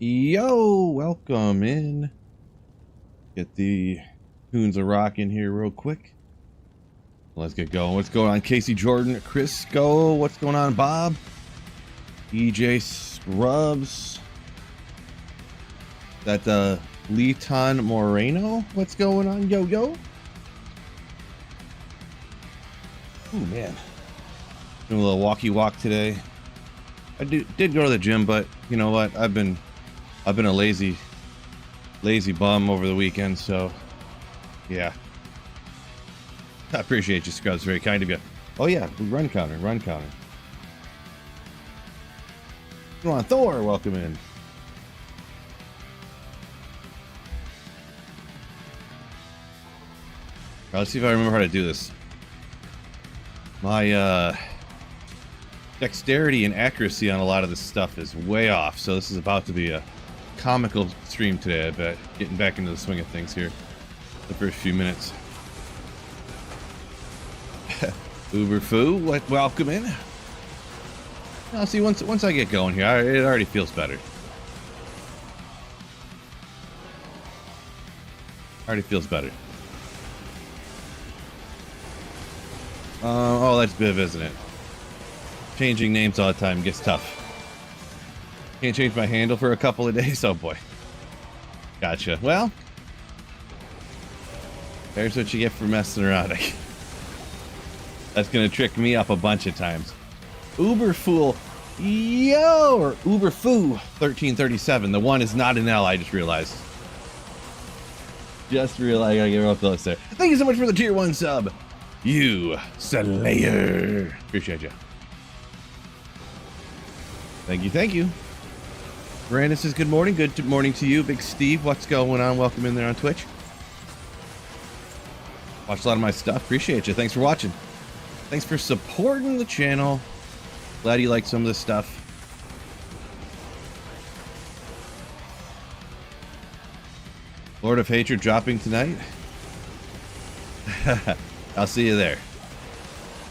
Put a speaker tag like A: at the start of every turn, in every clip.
A: Yo, welcome in. Get the tunes a rock in here real quick. Let's get going. What's going on, Casey Jordan, Crisco? What's going on, Bob? EJ Scrubs. That Leeton Moreno. What's going on, yo? Oh man, doing a little walkie walk today. I did go to the gym, but you know what? I've been a lazy bum over the weekend, so yeah. I appreciate you, Scrubs. Very kind of you. Oh yeah, run counter. Come on, Thor, welcome in. Let's see if I remember how to do this. My dexterity and accuracy on a lot of this stuff is way off, so this is about to be a comical stream today, I bet. Getting back into the swing of things here the first few minutes. Uber Foo, welcome in. Now, see, once I get going here, it already feels better. Already feels better. Oh, that's Biv, isn't it? Changing names all the time gets tough. Can't change my handle for a couple of days. Oh boy. Gotcha. Well, there's what you get for messing around. That's gonna trick me up a bunch of times. Uber Fool, yo, or Uber Foo 1337. The one is not an L. I just realized. I gotta give up the list there. Thank you so much for the tier 1 sub. You Slayer. Appreciate you. Thank you. Brandon says good morning. Good morning to you. Big Steve, what's going on? Welcome in there on Twitch. Watch a lot of my stuff. Appreciate you. Thanks for watching. Thanks for supporting the channel. Glad you like some of this stuff. Lord of Hatred dropping tonight. I'll see you there.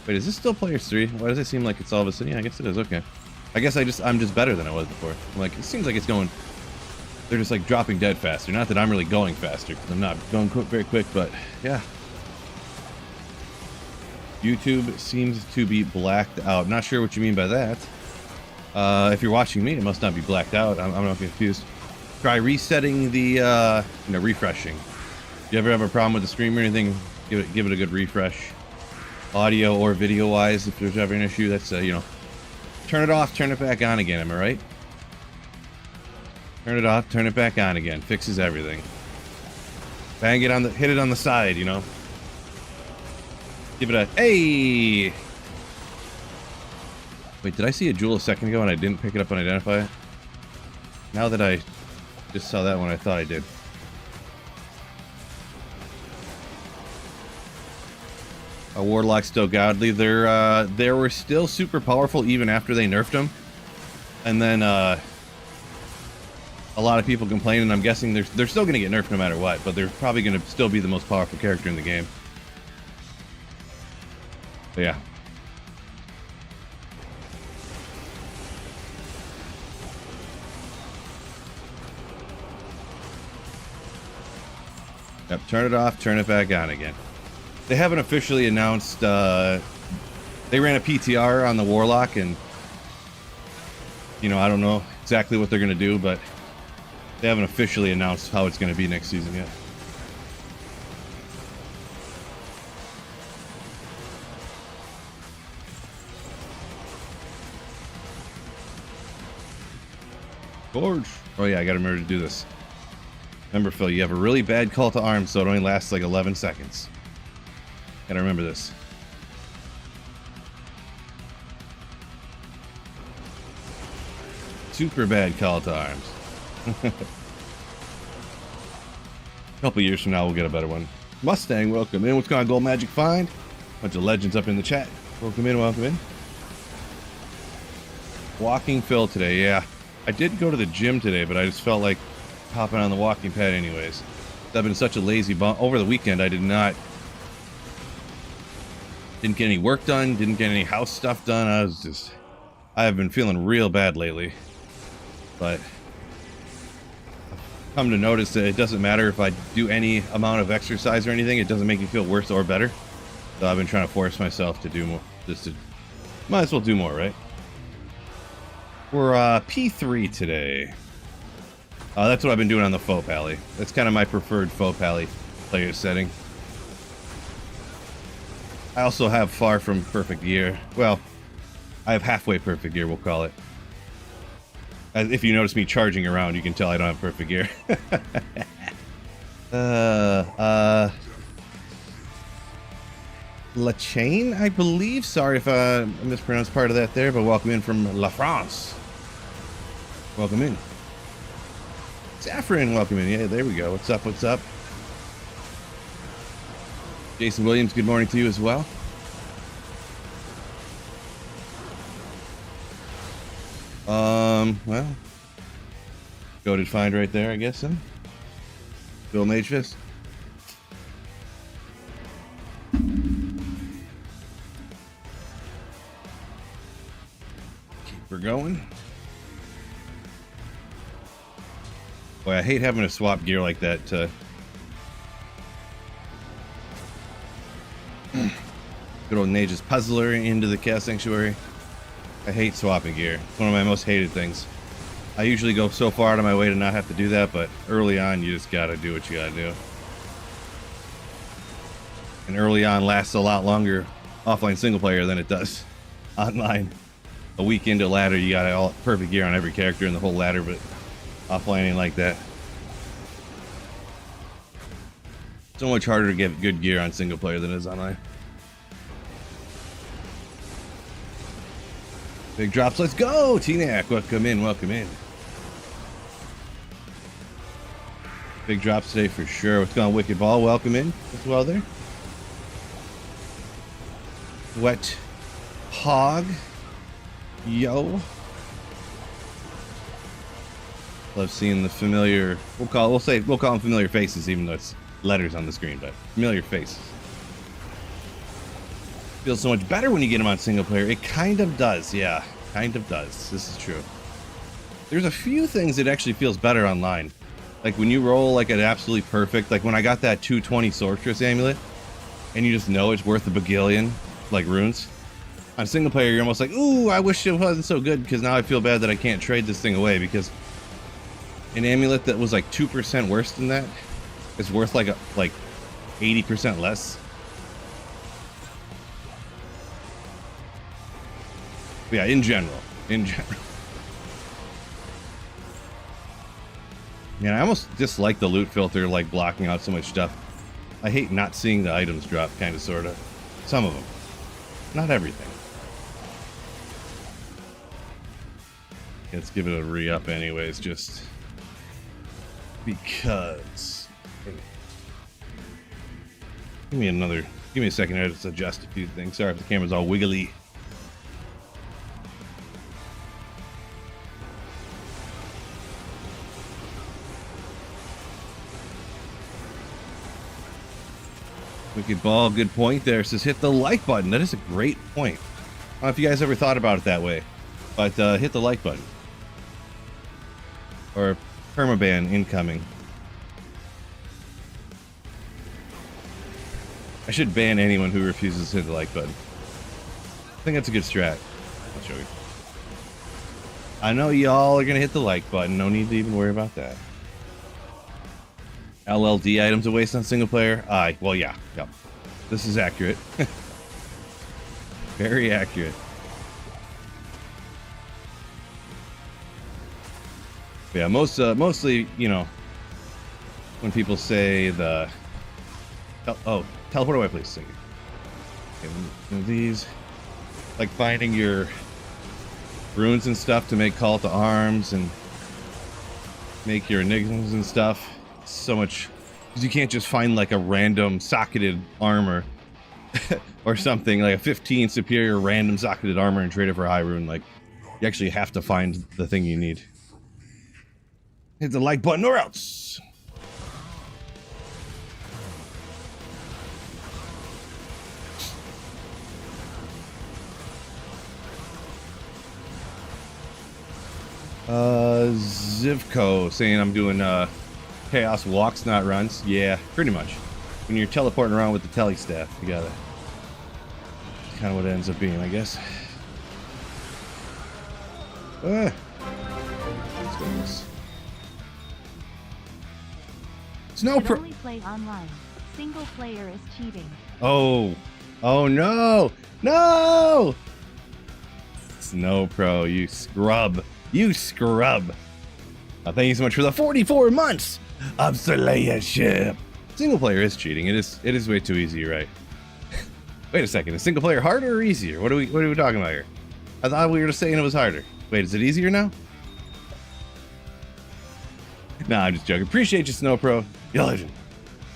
A: Wait, is this still Players 3? Why does it seem like it's all of a sudden? Yeah, I guess it is. Okay. I guess I'm just better than I was before. Like, it seems like it's going... They're just like dropping dead faster. Not that I'm really going faster, because I'm not going very quick, but yeah. YouTube seems to be blacked out. Not sure what you mean by that. If you're watching me, it must not be blacked out. I'm not confused. Try resetting the, refreshing. If you ever have a problem with the stream or anything, give it a good refresh. Audio or video wise, if there's ever an issue, that's, turn it off, turn it back on again, am I right? Turn it off, turn it back on again. Fixes everything. Bang it hit it on the side, Give it a, hey! Wait, did I see a jewel a second ago and I didn't pick it up and identify it? Now that I just saw that one, I thought I did. A Warlock still godly. They were still super powerful even after they nerfed them. And then, a lot of people complain, and I'm guessing they're still going to get nerfed no matter what, but they're probably going to still be the most powerful character in the game. But yeah. Yep, turn it off, turn it back on again. They haven't officially announced, they ran a PTR on the Warlock, and, I don't know exactly what they're going to do, but they haven't officially announced how it's going to be next season yet. Gorge. Oh yeah, I gotta remember to do this. Remember, Phil, you have a really bad call to arms, so it only lasts like 11 seconds. Gotta remember this. Super bad call to arms. A couple years from now, we'll get a better one. Mustang, welcome in. What's going on, Gold Magic Find? Bunch of legends up in the chat. Welcome in, welcome in. Walking Phil today, yeah. I did go to the gym today, but I just felt like hopping on the walking pad anyways. I've been such a lazy bum. Over the weekend, I didn't get any work done, didn't get any house stuff done. I have been feeling real bad lately. But come to notice that it doesn't matter if I do any amount of exercise or anything. It doesn't make me feel worse or better. So I've been trying to force myself to do more. Might as well do more, right? We're P3 today. That's what I've been doing on the faux pally. That's kind of my preferred faux pally player setting. I also have far from perfect gear. Well, I have halfway perfect gear, we'll call it. If you notice me charging around, you can tell I don't have perfect gear. La Chain, I believe. Sorry if I mispronounced part of that there, but welcome in from La France. Welcome in. Saffron, welcome in. Yeah, there we go. What's up? What's up? Jason Williams, good morning to you as well. Well, goated find right there, I guess. Then Bill Magefist. Keep her going. Boy, I hate having to swap gear like that. Good old Nage's Puzzler into the Chaos Sanctuary. I hate swapping gear. It's one of my most hated things. I usually go so far out of my way to not have to do that, but early on, you just gotta do what you gotta do. And early on lasts a lot longer offline single player than it does online. A week into ladder, you got all perfect gear on every character in the whole ladder, but offline ain't like that. So much harder to get good gear on single player than it is online. Big drops, let's go! T-Nac, welcome in, welcome in. Big drops today for sure. What's going on, Wicked Ball? Welcome in as well there. Wet Hog. Yo. Love seeing the familiar, we'll call them familiar faces, even though it's letters on the screen, but familiar faces. Feels so much better when you get them on single player. It kind of does, yeah. Kind of does. This is true. There's a few things that actually feels better online. Like when you roll like an absolutely perfect, like when I got that 220 Sorceress amulet, and you just know it's worth a bagillion, like runes. On single player, you're almost like, ooh, I wish it wasn't so good, because now I feel bad that I can't trade this thing away, because an amulet that was like 2% worse than that is worth like 80% less. But yeah, in general. Man, I almost dislike the loot filter, like blocking out so much stuff. I hate not seeing the items drop, kind of, sort of. Some of them. Not everything. Let's give it a re-up anyways, just because. Give me a second here to adjust a few things. Sorry if the camera's all wiggly. Wicked Ball, good point there. It says hit the like button. That is a great point. I don't know if you guys ever thought about it that way, but hit the like button. Or permaban incoming. I should ban anyone who refuses to hit the like button. I think that's a good strat. I'll show you. I know y'all are gonna hit the like button. No need to even worry about that. LLD items a waste on single player? Well, yeah. Yep. This is accurate. Very accurate. Yeah, mostly, you know, when people say the... Oh, teleport away, please. Thank you. Okay, these... Like finding your runes and stuff to make call to arms and make your enigmas and stuff. So much, because you can't just find like a random socketed armor or something, like a 15 superior random socketed armor and trade it for a high rune. Like, you actually have to find the thing you need. Hit the like button or else. Zivko saying I'm doing Chaos walks, not runs. Yeah, pretty much. When you're teleporting around with the tele staff, you gotta. It's kind of what it ends up being, I guess. Let's go with this. Snow Pro.
B: Only play online. Single player is cheating.
A: Oh no, no! Snow Pro, you scrub, you scrub. Thank you so much for the 44 months of Slayership. Single player is cheating. It is way too easy, right? Wait a second. Is single player harder or easier? What are we talking about here? I thought we were just saying it was harder. Wait, is it easier now? Nah, I'm just joking. Appreciate you, Snow Pro. You're a legend.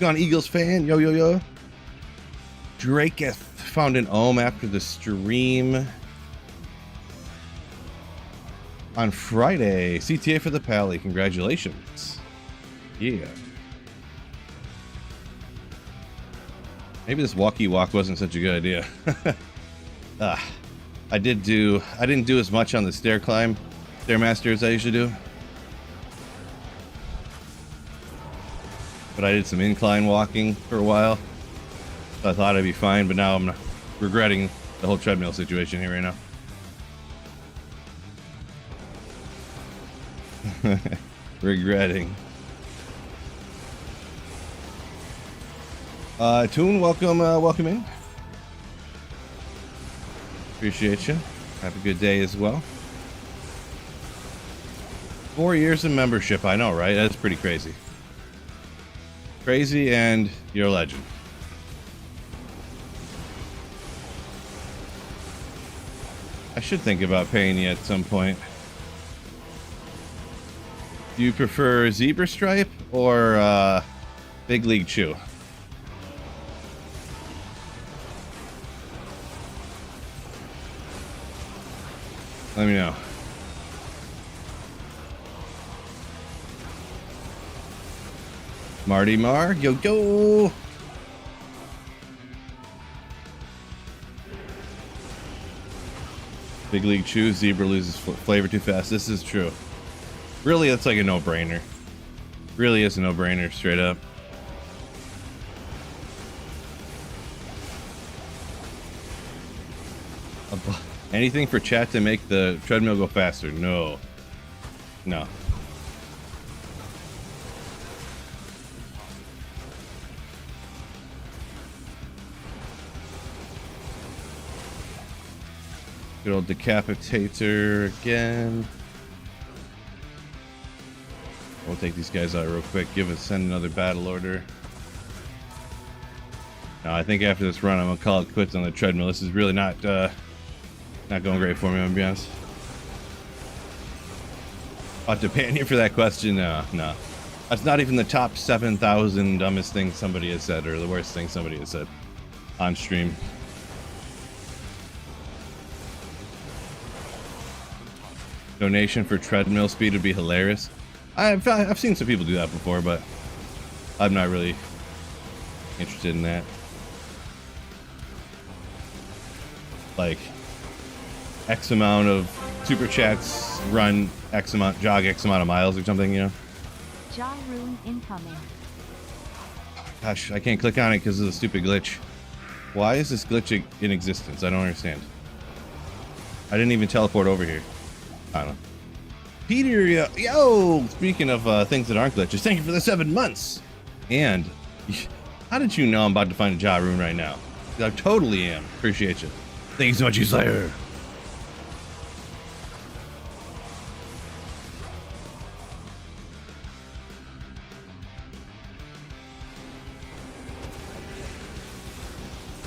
A: Gone Eagles fan. Yo, yo, yo. Draketh found an ohm after the stream on Friday. CTA for the Pally. Congratulations. Yeah. Maybe this walkie walk wasn't such a good idea. I didn't do as much on the Stairmaster as I usually do. But I did some incline walking for a while. So I thought I'd be fine, but now I'm regretting the whole treadmill situation here right now. Regretting. Toon, welcome in. Appreciate you. Have a good day as well. 4 years of membership, I know, right? That's pretty crazy. Crazy, and you're a legend. I should think about paying you at some point. Do you prefer Zebra Stripe or Big League Chew? Let me know. Marty Mar, yo yo. Big League Chew, Zebra loses flavor too fast. This is true. Really, that's like a no-brainer. Really is a no-brainer, straight up. Anything for chat to make the treadmill go faster? No. No. Good old decapitator again. We'll take these guys out real quick. Send another battle order. Now, I think after this run, I'm gonna call it quits on the treadmill. This is really not going great for me, I'm gonna be honest. I'll have to pan you for that question. No. That's not even the top 7,000 dumbest things somebody has said, or the worst thing somebody has said on stream. Donation for treadmill speed would be hilarious. I've seen some people do that before, but I'm not really interested in that. Like, X amount of super chats, run X amount, jog X amount of miles or something, you know?
B: Jaw rune incoming.
A: Gosh, I can't click on it because of the stupid glitch. Why is this glitch in existence? I don't understand. I didn't even teleport over here. I don't know. Peter, yo! Speaking of things that aren't glitches, thank you for the 7 months! And, how did you know I'm about to find a jaw rune right now? I totally am. Appreciate you. Thank you so much, you Slayer.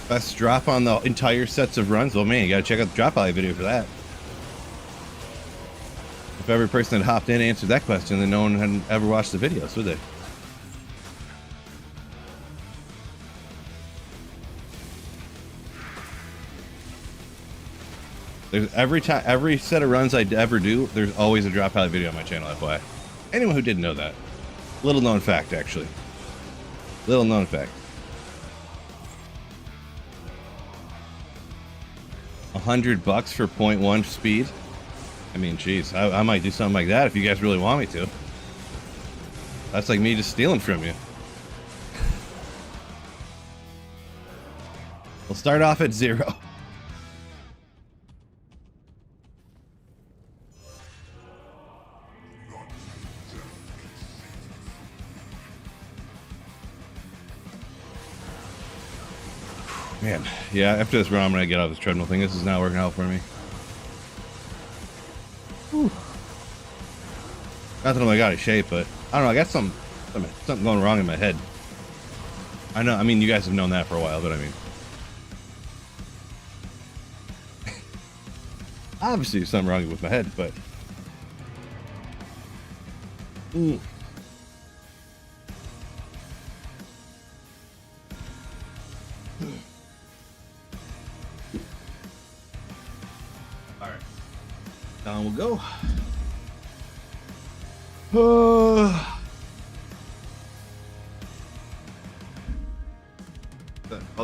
A: Best drop on the entire sets of runs? Well, man, you gotta check out the drop alley video for that. If every person that hopped in answered that question, then no one had ever watched the videos, would they? There's every set of runs I ever do, there's always a drop alley video on my channel, FYI. Anyone who didn't know that. Little known fact, actually. Little known fact. $100 for 0.1 speed. I mean, geez, I might do something like that if you guys really want me to. That's like me just stealing from you. We'll start off at 0. Man, yeah, after this run, I'm going to get off this treadmill thing. This is not working out for me. Whew. Not that I'm like out of shape, but I don't know. I got something going wrong in my head. I know. I mean, you guys have known that for a while, but I mean, obviously there's something wrong with my head, but all right, down we'll go.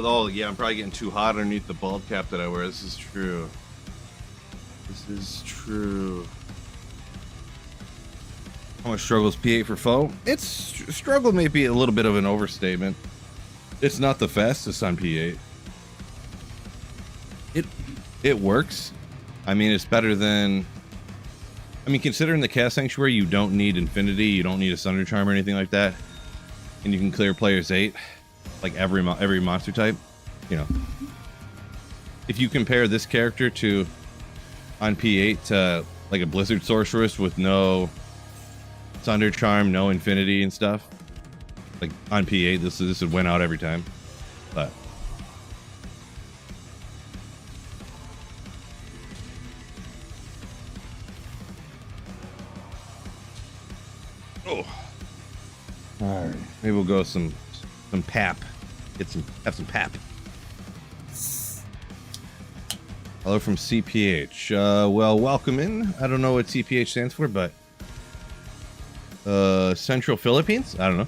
A: Oh yeah, I'm probably getting too hot underneath the bald cap that I wear. This is true. This is true. How much struggle is P8 for foe? It's struggle may be a little bit of an overstatement. It's not the fastest on P8. It works. I mean, it's better than. I mean, considering the Cast Sanctuary, you don't need Infinity, you don't need a Sunder Charm or anything like that, and you can clear players 8, like every monster type. You know, if you compare this character to on P8 to like a Blizzard Sorceress with no Sunder Charm, no Infinity and stuff, like on P8, this would win out every time. But oh, all right, maybe we'll go some pap. Have some pap. Hello from CPH. Well, welcome in. I don't know what CPH stands for, but Central Philippines? I don't know.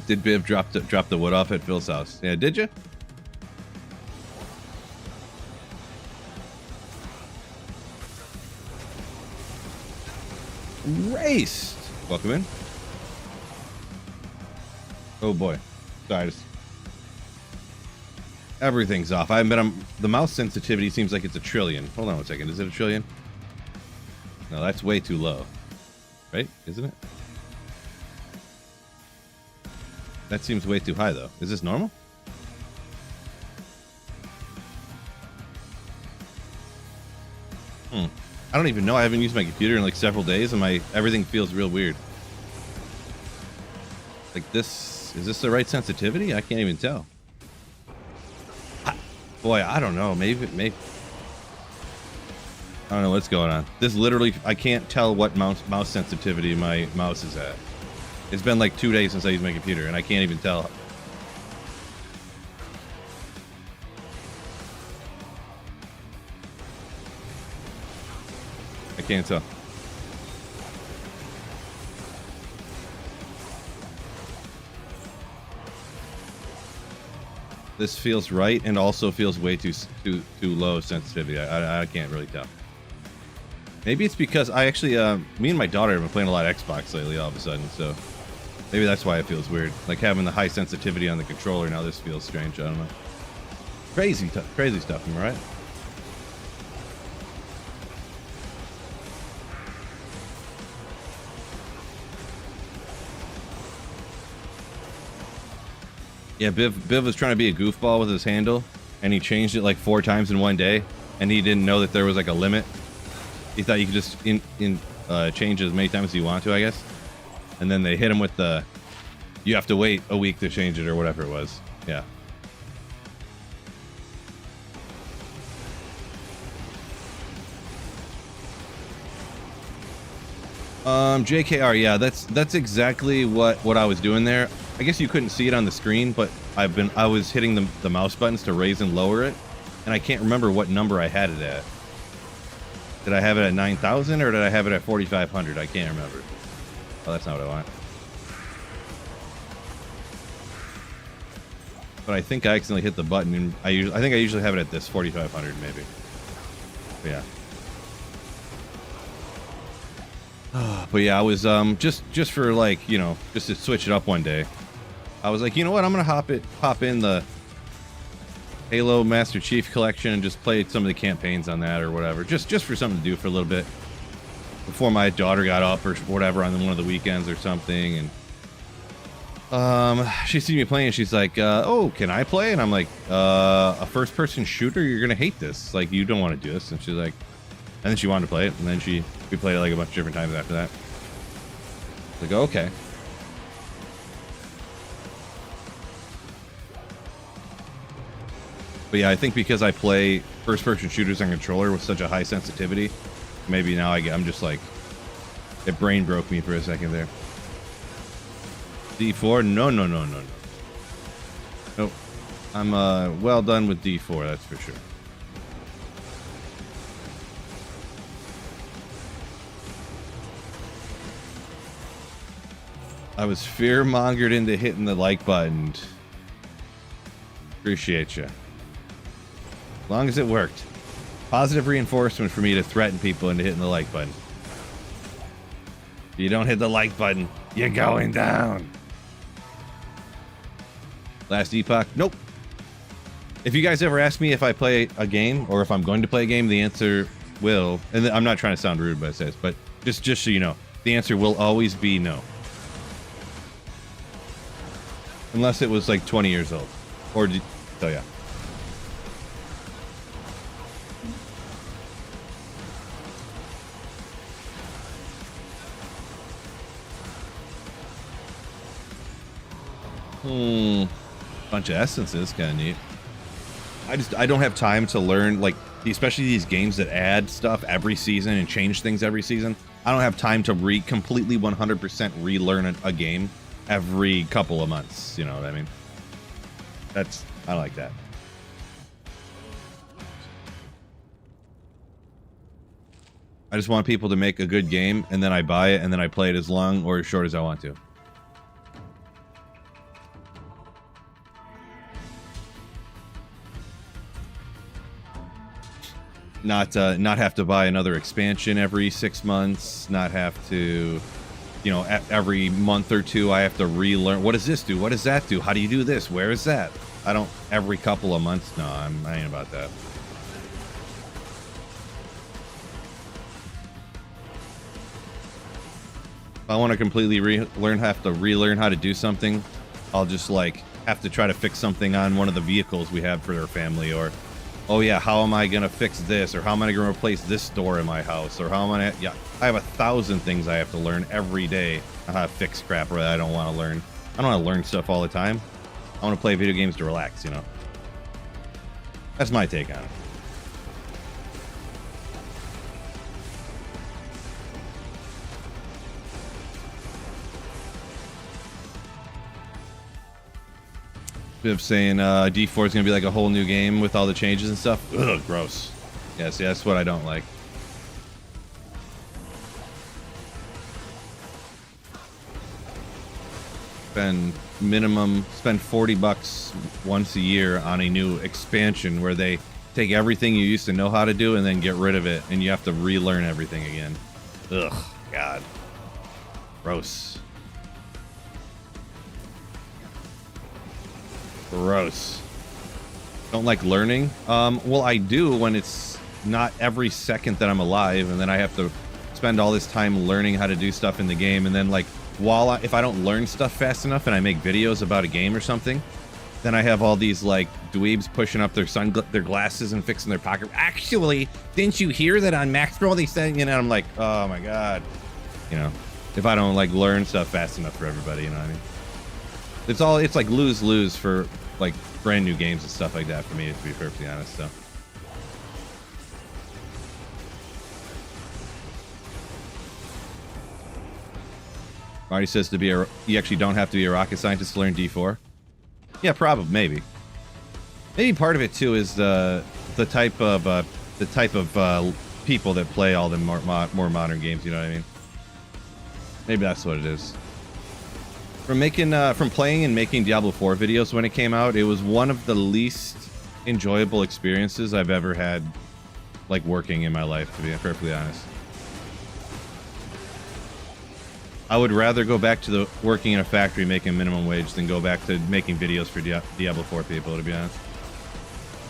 A: Did Biv drop the wood off at Phil's house? Yeah, did you? Raced. Welcome in. Oh boy. Sorry. Everything's off. I haven't been on the mouse sensitivity. Seems like it's 1 trillion. Hold on 1 second. Is it 1 trillion? No, that's way too low. Right? Isn't it? That seems way too high though. Is this normal? I don't even know. I haven't used my computer in like several days, and everything feels real weird. Like this, is this the right sensitivity? I can't even tell. Boy, I don't know. Maybe. I don't know what's going on. This literally, I can't tell what mouse sensitivity my mouse is at. It's been like 2 days since I used my computer, and I can't even tell. I can't tell. This feels right and also feels way too low sensitivity. I can't really tell. Maybe it's because I actually me and my daughter have been playing a lot of Xbox lately all of a sudden, so maybe that's why it feels weird. Like having the high sensitivity on the controller, now this feels strange. I don't know. Crazy stuff, am I right? Yeah, Biv was trying to be a goofball with his handle, and he changed it like 4 times in one day, and he didn't know that there was like a limit. He thought you could just change it as many times as you want to, I guess. And then they hit him with the, you have to wait a week to change it or whatever it was. Yeah. JKR, yeah, that's exactly what I was doing there. I guess you couldn't see it on the screen, but I was hitting the mouse buttons to raise and lower it, and I can't remember what number I had it at. Did I have it at 9,000 or did I have it at 4,500? I can't remember. Oh, that's not what I want. but I think I accidentally hit the button, and I think I usually have it at this 4,500 maybe. But yeah. But yeah, I was just for like, you know, just to switch it up one day. I was like, you know what, I'm gonna hop in the Halo Master Chief Collection and just play some of the campaigns on that or whatever, just for something to do for a little bit before my daughter got up or whatever on one of the weekends or something. And she seen me playing, and she's like, oh, can I play? And I'm like, a first-person shooter? You're gonna hate this. Like, you don't want to do this. And she's like, and then she wanted to play it, and then we played it like a bunch of different times after that. Like, okay. But yeah, I think because I play first-person shooters on controller with such a high sensitivity, maybe now I'm just like, it brain broke me for a second there. D4? No. Nope. I'm well done with D4, that's for sure. I was fear-mongered into hitting the like button. Appreciate you. As long as it worked. Positive reinforcement for me to threaten people into hitting the like button. If you don't hit the like button, you're going down. Last epoch? Nope. If you guys ever ask me if I play a game or if I'm going to play a game, the answer will, and I'm not trying to sound rude by this, but just so you know, the answer will always be no. Unless it was like 20 years old. Or, so yeah. Bunch of essences, kind of neat. I don't have time to learn, like, especially these games that add stuff every season and change things every season. I don't have time to completely 100% relearn a game every couple of months. You know what I mean? I like that. I just want people to make a good game, and then I buy it, and then I play it as long or as short as I want to. Not have to buy another expansion every 6 months. Not have to, you know, every month or two I have to relearn. What does this do? What does that do? How do you do this? Where is that? I don't. Every couple of months. No, I ain't about that. If I want to completely have to relearn how to do something, I'll just like have to try to fix something on one of the vehicles we have for our family, or oh yeah, how am I gonna fix this, or how am I gonna replace this door in my house, or how am I? Yeah, I have 1,000 things I have to learn every day on how to fix crap that I don't want to learn. I don't want to learn stuff all the time. I want to play video games to relax, you know. That's my take on it. Biv saying D4 is going to be like a whole new game with all the changes and stuff. Ugh, gross. Yeah, see, that's what I don't like. Spend $40 once a year on a new expansion where they take everything you used to know how to do and then get rid of it, and you have to relearn everything again. Ugh, God. Gross. Gross. Don't like learning? Well, I do when it's not every second that I'm alive, and then I have to spend all this time learning how to do stuff in the game, and then like if I don't learn stuff fast enough and I make videos about a game or something, then I have all these like dweebs pushing up their glasses and fixing their pocket. Actually, didn't you hear that on Maxwell they said, you know, I'm like, oh my God. You know, if I don't like learn stuff fast enough for everybody, you know what I mean? It's like lose-lose for like brand new games and stuff like that for me, to be perfectly honest. So Marty says you actually don't have to be a rocket scientist to learn D4. Yeah, probably, maybe part of it too is the type of people that play all the more modern games. You know what I mean? Maybe that's what it is. From playing and making Diablo 4 videos when it came out, it was one of the least enjoyable experiences I've ever had, like, working in my life, to be perfectly honest. I would rather go back to working in a factory making minimum wage than go back to making videos for Diablo 4 people, to be honest.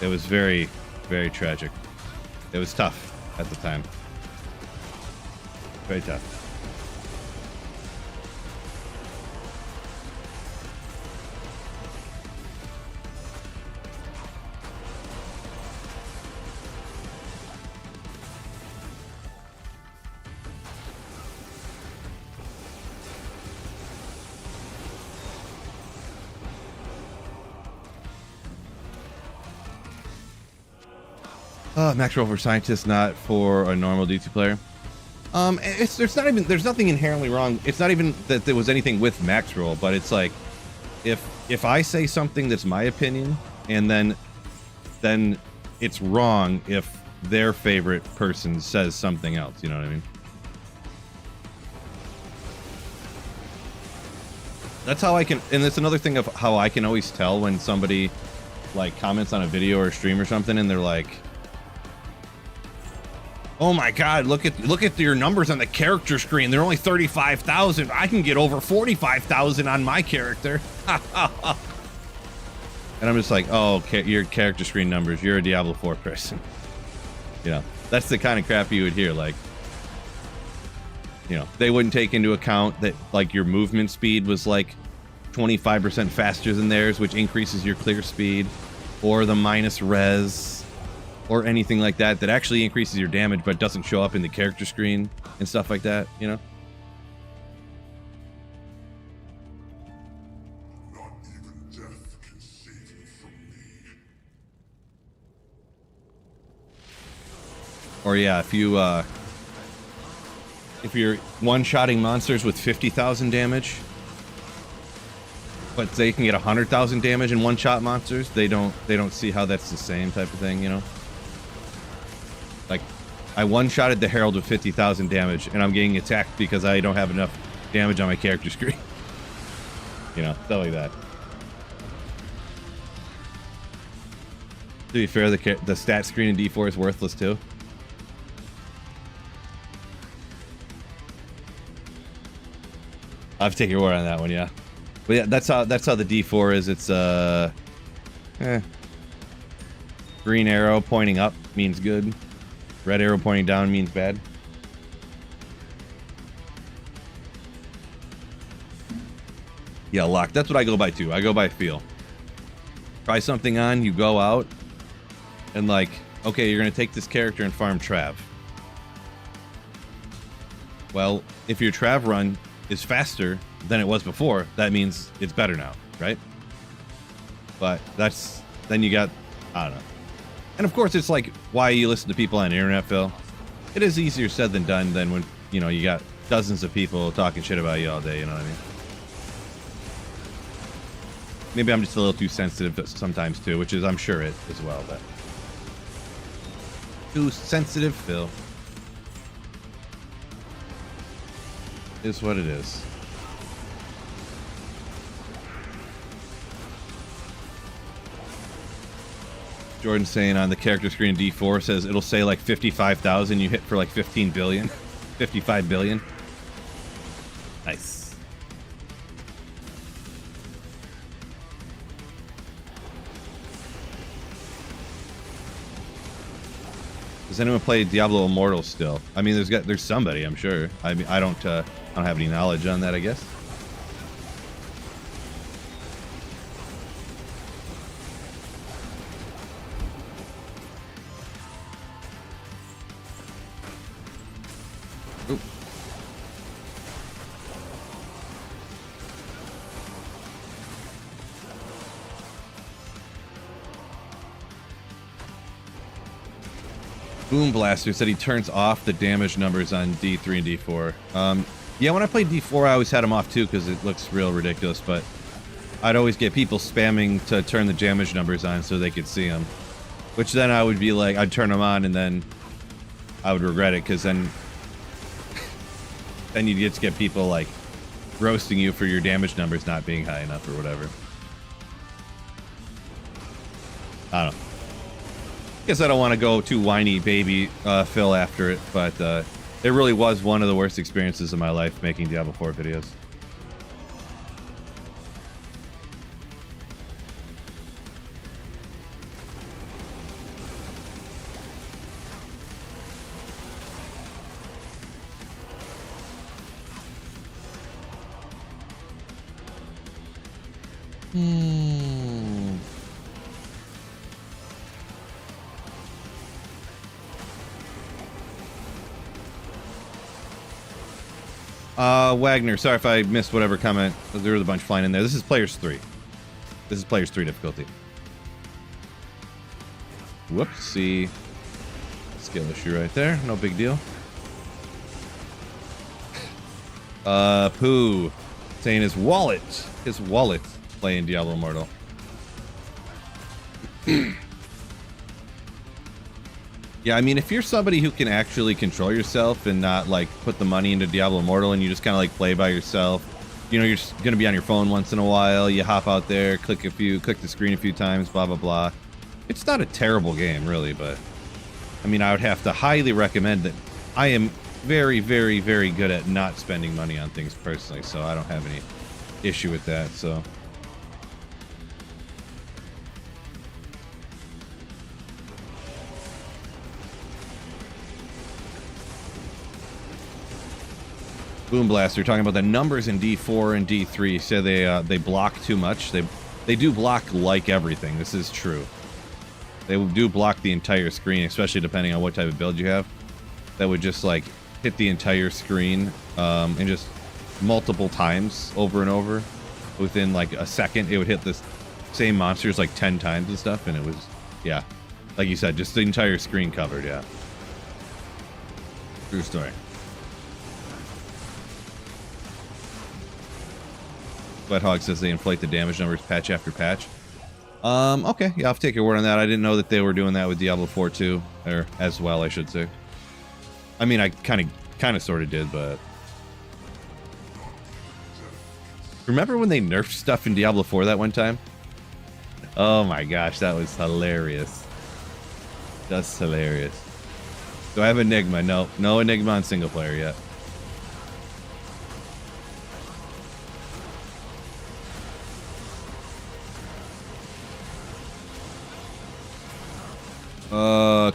A: It was very, very tragic. It was tough at the time. Very tough. Max roll for scientists, not for a normal D2 player. There's nothing inherently wrong. It's not even that there was anything with max roll, but it's like, if I say something that's my opinion, and then it's wrong if their favorite person says something else. You know what I mean? That's how I can, and it's another thing of how I can always tell when somebody like comments on a video or a stream or something, and they're like, "Oh my God, look at your numbers on the character screen. They're only 35,000. I can get over 45,000 on my character." And I'm just like, "Oh, your character screen numbers. You're a Diablo 4 person." You know, that's the kind of crap you would hear. Like, you know, they wouldn't take into account that like your movement speed was like 25% faster than theirs, which increases your clear speed, or the minus res, or anything like that that actually increases your damage but doesn't show up in the character screen and stuff like that, you know?
C: Not even death can save you from me.
A: Or yeah, if you're one-shotting monsters with 50,000 damage, but they can get 100,000 damage in one-shot monsters, they don't see how that's the same type of thing, you know? Like, I one-shotted the Herald with 50,000 damage, and I'm getting attacked because I don't have enough damage on my character screen. You know, stuff like that. To be fair, the stat screen in D4 is worthless too. I'll have to take your word on that one, yeah. But yeah, that's how the D4 is. It's green arrow pointing up means good. Red arrow pointing down means bad. Yeah, lock. That's what I go by too. I go by feel. Try something on, you go out, and like, okay, you're gonna take this character and farm Trav. Well, if your Trav run is faster than it was before, that means it's better now, right? But then you got, I don't know. And of course, it's like why you listen to people on the internet, Phil. It is easier said than done than when, you know, you got dozens of people talking shit about you all day, you know what I mean? Maybe I'm just a little too sensitive sometimes too, which is, I'm sure it as well, but too sensitive, Phil. Is what it is. Jordan saying on the character screen D4 says it'll say like 55,000, you hit for like 15 billion. 55 billion. Nice. Does anyone play Diablo Immortal still? I mean, there's somebody, I'm sure. I mean, I don't have any knowledge on that, I guess. Oop. Boom Blaster said he turns off the damage numbers on D3 and D4. Yeah, when I played D4, I always had them off too because it looks real ridiculous, but I'd always get people spamming to turn the damage numbers on so they could see them. Which then I would be like, I'd turn them on and then I would regret it because then you'd just get people like roasting you for your damage numbers not being high enough or whatever. I don't know. Guess I don't want to go too whiny baby Phil after it, but it really was one of the worst experiences of my life making Diablo 4 videos. Wagner, sorry if I missed whatever comment. There was a bunch flying in there. This is Players 3. This is Players 3 difficulty. Whoopsie. Skill issue right there. No big deal. Pooh. Saying his wallet. Playing Diablo Immortal. Yeah, I mean, if you're somebody who can actually control yourself and not, like, put the money into Diablo Immortal and you just kind of, like, play by yourself, you know, you're just going to be on your phone once in a while, you hop out there, click the screen a few times, blah, blah, blah. It's not a terrible game, really, but, I mean, I would have to highly recommend that. I am very, very, very good at not spending money on things personally, so I don't have any issue with that, so... Boom Blaster talking about the numbers in D4 and D3. Say they block too much. They do block like everything. This is true. They do block the entire screen, especially depending on what type of build you have. That would just like hit the entire screen and just multiple times over and over. Within like a second, it would hit the same monsters like 10 times and stuff, and it was, yeah, like you said, just the entire screen covered. Yeah, true story. Hog says they inflate the damage numbers patch after patch. Okay, yeah, I'll take your word on that. I didn't know that they were doing that with Diablo 4 too, or as well, I should say. I mean, I kind of sort of did, but remember when they nerfed stuff in Diablo 4 that one time? Oh my gosh, that was hilarious. That's hilarious. Do I have Enigma? No Enigma on single player yet.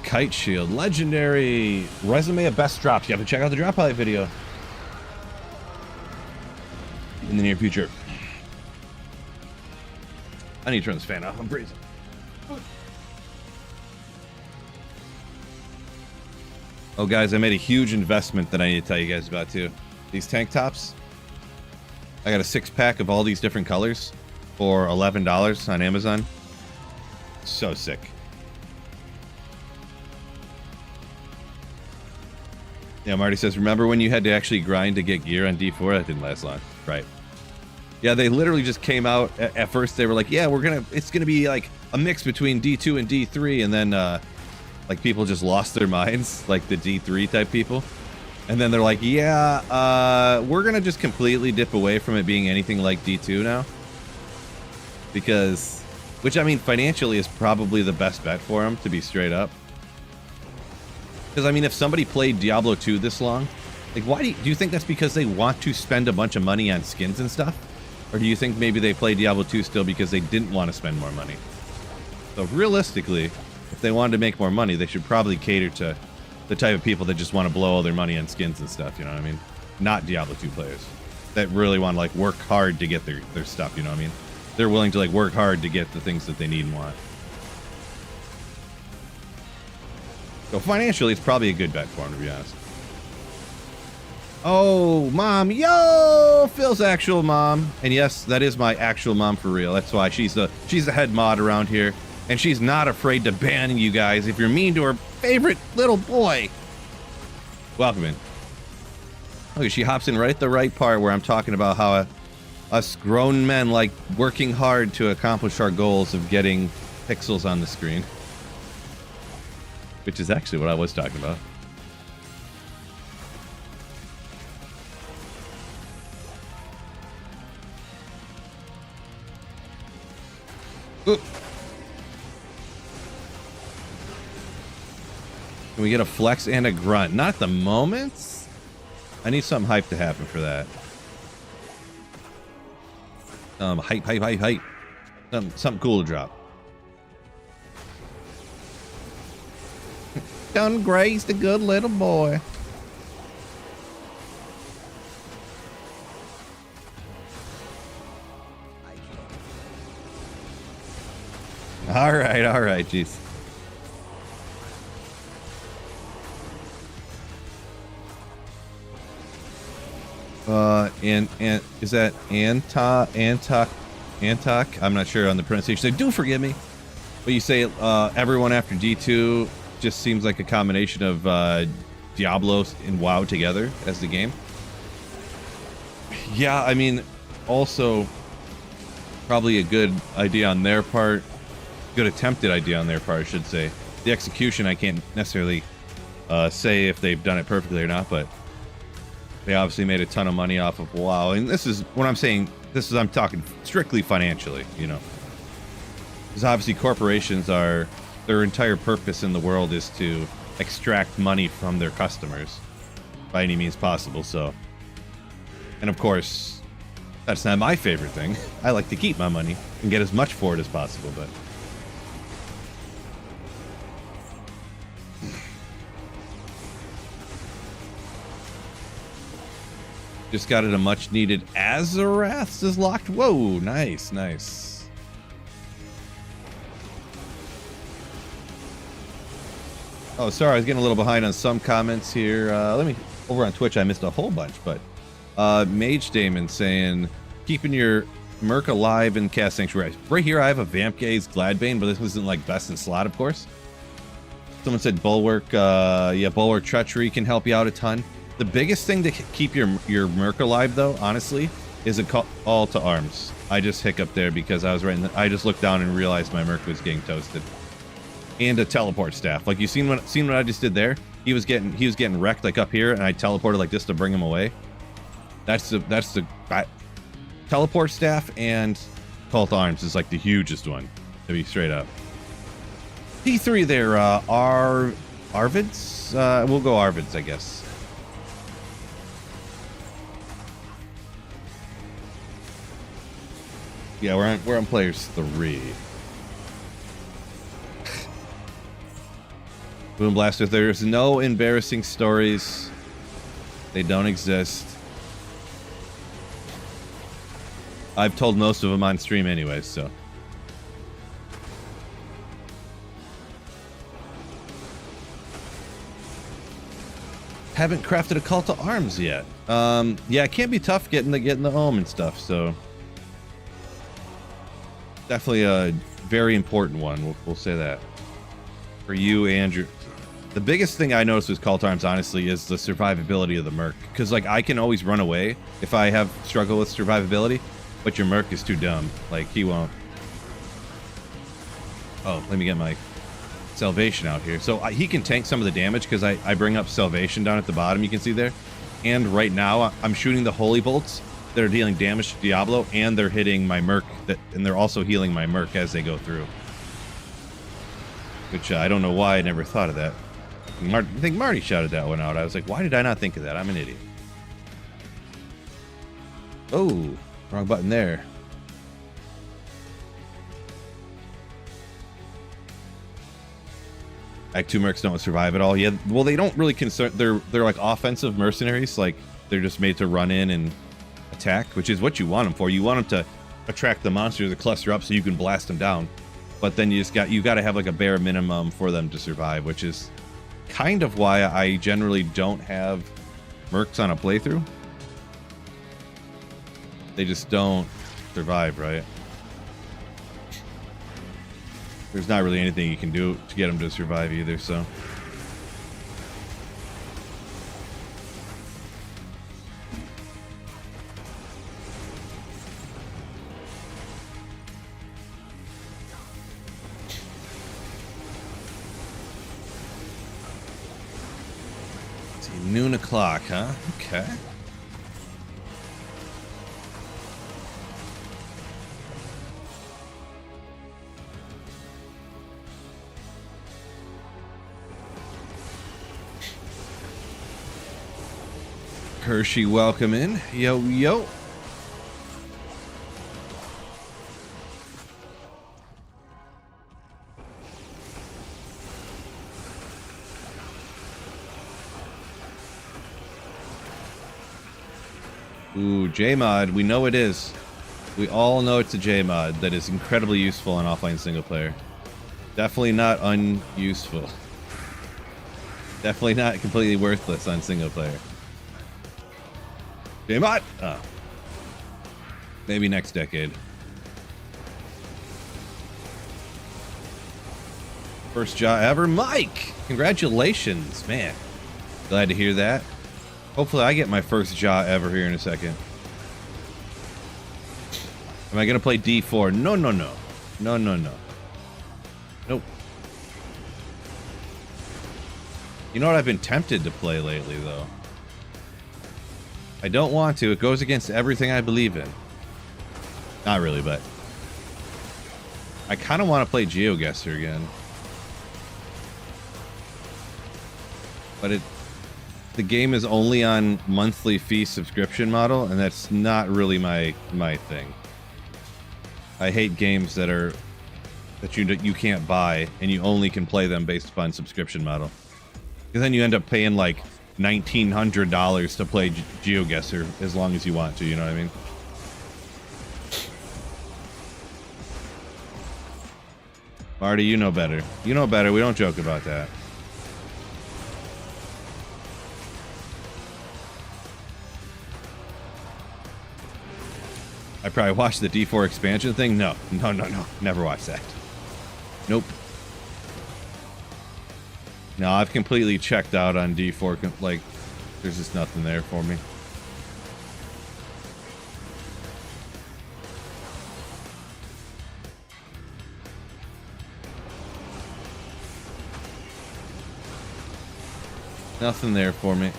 A: Kite Shield, legendary resume of best drops. You have to check out the drop highlight video in the near future. I need to turn this fan off. I'm freezing. Oh, guys, I made a huge investment that I need to tell you guys about too. These tank tops. I got a 6-pack of all these different colors for $11 on Amazon. So sick. Yeah, Marty says, remember when you had to actually grind to get gear on D4? That didn't last long. Right. Yeah, they literally just came out. At first, they were like, yeah, it's going to be like a mix between D2 and D3. And then, like, people just lost their minds, like the D3 type people. And then they're like, yeah, we're going to just completely dip away from it being anything like D2 now. Because, which, I mean, financially is probably the best bet for them, to be straight up. Because, I mean, if somebody played Diablo 2 this long, like, why do you think that's because they want to spend a bunch of money on skins and stuff? Or do you think maybe they play Diablo 2 still because they didn't want to spend more money? So realistically, if they wanted to make more money, they should probably cater to the type of people that just want to blow all their money on skins and stuff, you know what I mean? Not Diablo 2 players that really want to, like, work hard to get their stuff, you know what I mean? They're willing to, like, work hard to get the things that they need and want. So financially, it's probably a good bet for him, to be honest. Oh, mom. Yo, Phil's actual mom. And yes, that is my actual mom for real. That's why she's the head mod around here. And she's not afraid to ban you guys if you're mean to her favorite little boy. Welcome in. Okay, she hops in right at the right part where I'm talking about how us grown men like working hard to accomplish our goals of getting pixels on the screen. Which is actually what I was talking about. Oop. Can we get a flex and a grunt? Not at the moment. I need something hype to happen for that. Hype. Something cool to drop. Done grazed a good little boy. All right, jeez. And is that Antok? I'm not sure on the pronunciation. So do forgive me, but you say everyone after D2 just seems like a combination of Diablo and WoW together as the game. Yeah, I mean, also probably a good idea on their part, good attempted idea on their part, I should say. The execution, I can't necessarily say if they've done it perfectly or not, but they obviously made a ton of money off of WoW. And this is what I'm saying. I'm talking strictly financially, you know. Because obviously corporations are, their entire purpose in the world is to extract money from their customers by any means possible. So, and of course, that's not my favorite thing. I like to keep my money and get as much for it as possible, but just got it a much needed Azarath is locked. Whoa, nice. Oh, sorry, I was getting a little behind on some comments here. Over on Twitch, I missed a whole bunch, but Mage Damon saying, keeping your Merc alive in Cast Sanctuary. Right here, I have a Vamp Gaze Gladbane, but this isn't like best in slot, of course. Someone said Bulwark. Yeah, Bulwark Treachery can help you out a ton. The biggest thing to keep your Merc alive, though, honestly, is a call to arms. I just hiccuped there because I was I just looked down and realized my Merc was getting toasted. And a teleport staff. Like, you seen what I just did there? He was getting wrecked like up here, and I teleported like this to bring him away. That's the teleport staff and call to arms is like the hugest one, to be straight up. P3 there, Arvids? We'll go Arvids, I guess. Yeah, we're on players 3. Boom Blaster, there's no embarrassing stories. They don't exist. I've told most of them on stream anyway, so. Haven't crafted a call to arms yet. Yeah, it can be tough getting the home and stuff, so. Definitely a very important one, we'll say that. For you, Andrew. The biggest thing I noticed with call to arms, honestly, is the survivability of the Merc. Because, like, I can always run away if I have struggle with survivability, but your Merc is too dumb. Like, he won't. Oh, let me get my Salvation out here. So he can tank some of the damage because I bring up Salvation down at the bottom, you can see there. And right now, I'm shooting the Holy Bolts that are dealing damage to Diablo, and they're hitting my Merc, and they're also healing my Merc as they go through. Which I don't know why I never thought of that. I think Marty shouted that one out. I was like, why did I not think of that? I'm an idiot. Oh, wrong button there. Act 2 mercs don't survive at all. Yeah, well, they don't really concern. They're like offensive mercenaries. Like, they're just made to run in and attack, which is what you want them for. You want them to attract the monsters to cluster up so you can blast them down. But then you got to have like a bare minimum for them to survive, which is kind of why I generally don't have mercs on a playthrough. They just don't survive, right? There's not really anything you can do to get them to survive either, so. Noon o'clock, huh? Okay. Hershey, welcome in. Yo, yo. Ooh, J-Mod. We know it is. We all know it's a J-Mod that is incredibly useful on offline single player. Definitely not unuseful. Definitely not completely worthless on single player. J-Mod! Oh. Maybe next decade. First jaw ever. Mike! Congratulations, man. Glad to hear that. Hopefully I get my first jaw ever here in a second. Am I going to play D4? No, no, no. No, no, no. Nope. You know what I've been tempted to play lately, though? I don't want to. It goes against everything I believe in. Not really, but... I kind of want to play GeoGuessr again. But the game is only on monthly fee subscription model, and that's not really my thing. I hate games that you can't buy, and you only can play them based upon subscription model. Because then you end up paying like $1,900 to play GeoGuessr as long as you want to, you know what I mean? Marty, you know better. You know better. We don't joke about that. I probably watched the D4 expansion thing. No, no, no, no. Never watched that. Nope. No, I've completely checked out on D4. Like, there's just nothing there for me. Nothing there for me.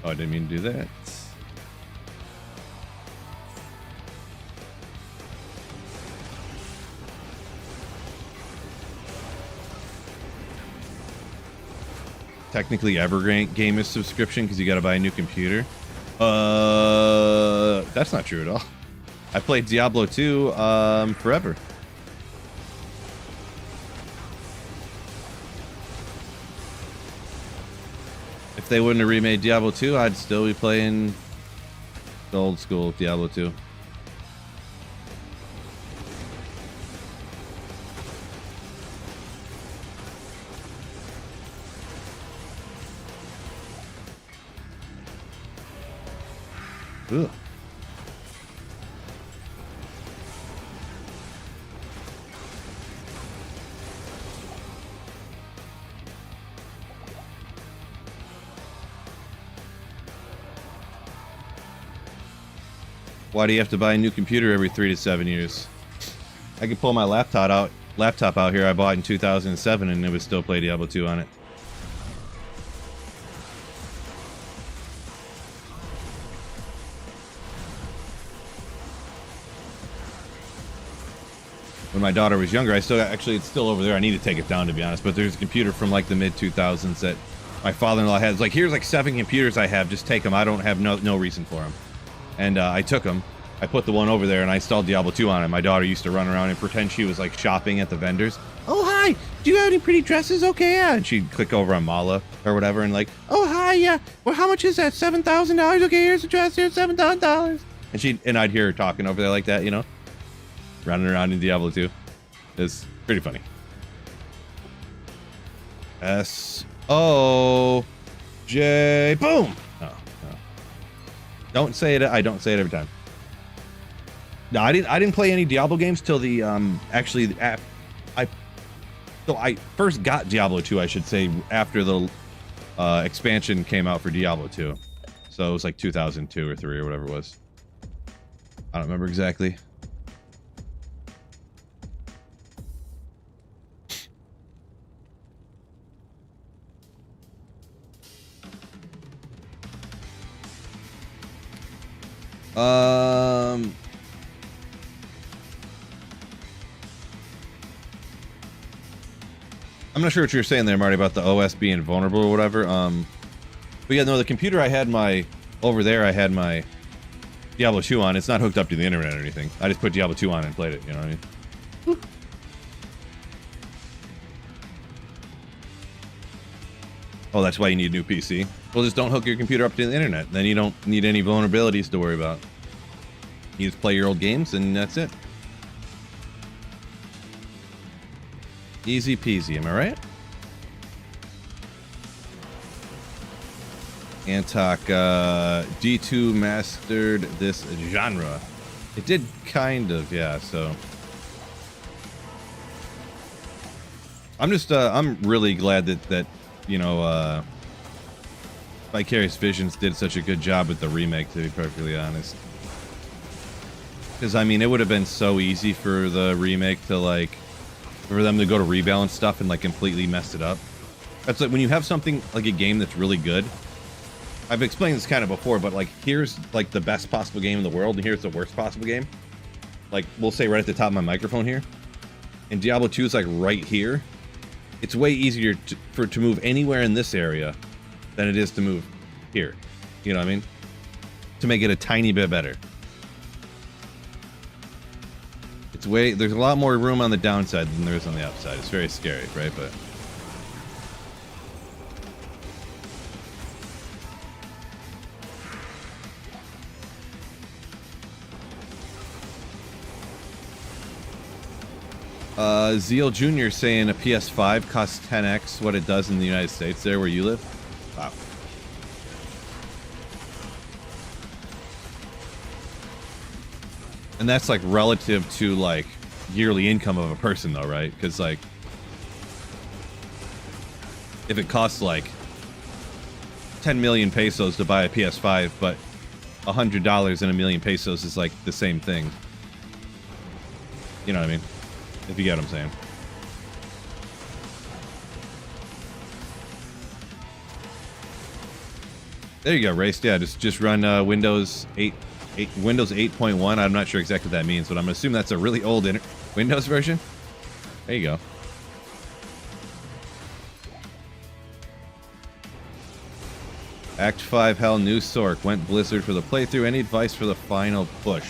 A: Oh, I didn't mean to do that. Technically, every game is subscription because you got to buy a new computer. That's not true at all. I played Diablo 2 forever. If they wouldn't have remade Diablo 2, I'd still be playing the old school Diablo 2. Ugh. Why do you have to buy a new computer every 3 to 7 years? I could pull my laptop out here I bought in 2007 and it would still play Diablo 2 on it. When my daughter was younger, actually it's still over there. I need to take it down, to be honest, but there's a computer from like the mid 2000s that my father-in-law had. It's like, here's like 7 computers I have, just take them. I don't have no reason for them. And I took them. I put the one over there and I installed Diablo 2 on it. My daughter used to run around and pretend she was like shopping at the vendors. Oh, hi, do you have any pretty dresses? Okay, yeah. And she'd click over on Mala or whatever and like, oh, hi, yeah. Well, how much is that? $7,000? Okay, here's the dress, here's $7,000. And I'd hear her talking over there like that, you know? Running around in Diablo 2. It's pretty funny. S-O-J, boom! Oh, no. Don't say it. I don't say it every time. No, I didn't play any Diablo games till the I first got Diablo 2, I should say, after the expansion came out for Diablo 2. So it was like 2002 or 3 or whatever it was. I don't remember exactly. I'm not sure what you're saying there, Marty, about the OS being vulnerable or whatever. But yeah, no, the computer I had over there, I had my Diablo 2 on. It's not hooked up to the internet or anything. I just put Diablo 2 on and played it, you know what I mean? Oh, that's why you need a new PC. Well, just don't hook your computer up to the internet. Then you don't need any vulnerabilities to worry about. You just play your old games, and that's it. Easy peasy, am I right? Antok, D2 mastered this genre. It did kind of, yeah, so. I'm really glad that you know, Vicarious Visions did such a good job with the remake, to be perfectly honest. Because, I mean, it would have been so easy for the remake to, like, for them to go to rebalance stuff and, like, completely mess it up. That's like, when you have something, like a game that's really good, I've explained this kind of before, but, like, here's, like, the best possible game in the world, and here's the worst possible game. Like, we'll say right at the top of my microphone here. And Diablo 2 is, like, right here. It's way easier to move anywhere in this area than it is to move here. You know what I mean? To make it a tiny bit better. There's a lot more room on the downside than there is on the upside. It's very scary, right? But Zeal Jr. saying a PS5 costs 10x what it does in the United States there where you live. Wow. And that's like relative to like yearly income of a person though, right? Because like if it costs like 10 million pesos to buy a PS5, but $100 and a million pesos is like the same thing. You know what I mean? If you get what I'm saying. There you go, Race. Yeah, just run Windows 8, Windows 8.1. I'm not sure exactly what that means, but I'm assuming that's a really old Windows version. There you go. Act 5 Hell New Sork went Blizzard for the playthrough. Any advice for the final push?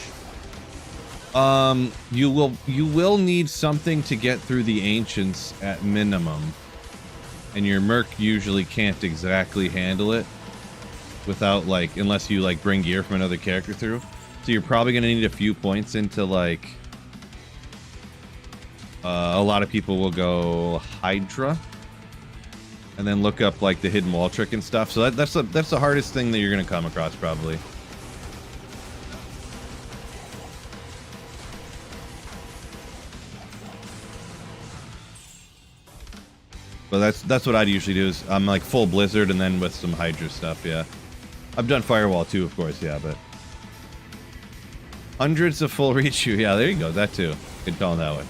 A: You will need something to get through the Ancients at minimum. And your Merc usually can't exactly handle it without, like, unless you, like, bring gear from another character through. So you're probably going to need a few points into, like, a lot of people will go Hydra. And then look up, like, the hidden wall trick and stuff. So that's the hardest thing that you're going to come across, probably. But that's what I'd usually do is I'm like full Blizzard and then with some Hydra stuff, yeah. I've done Firewall too, of course, yeah, but hundreds of full reach you, yeah, there you go, that too. Good call on that one.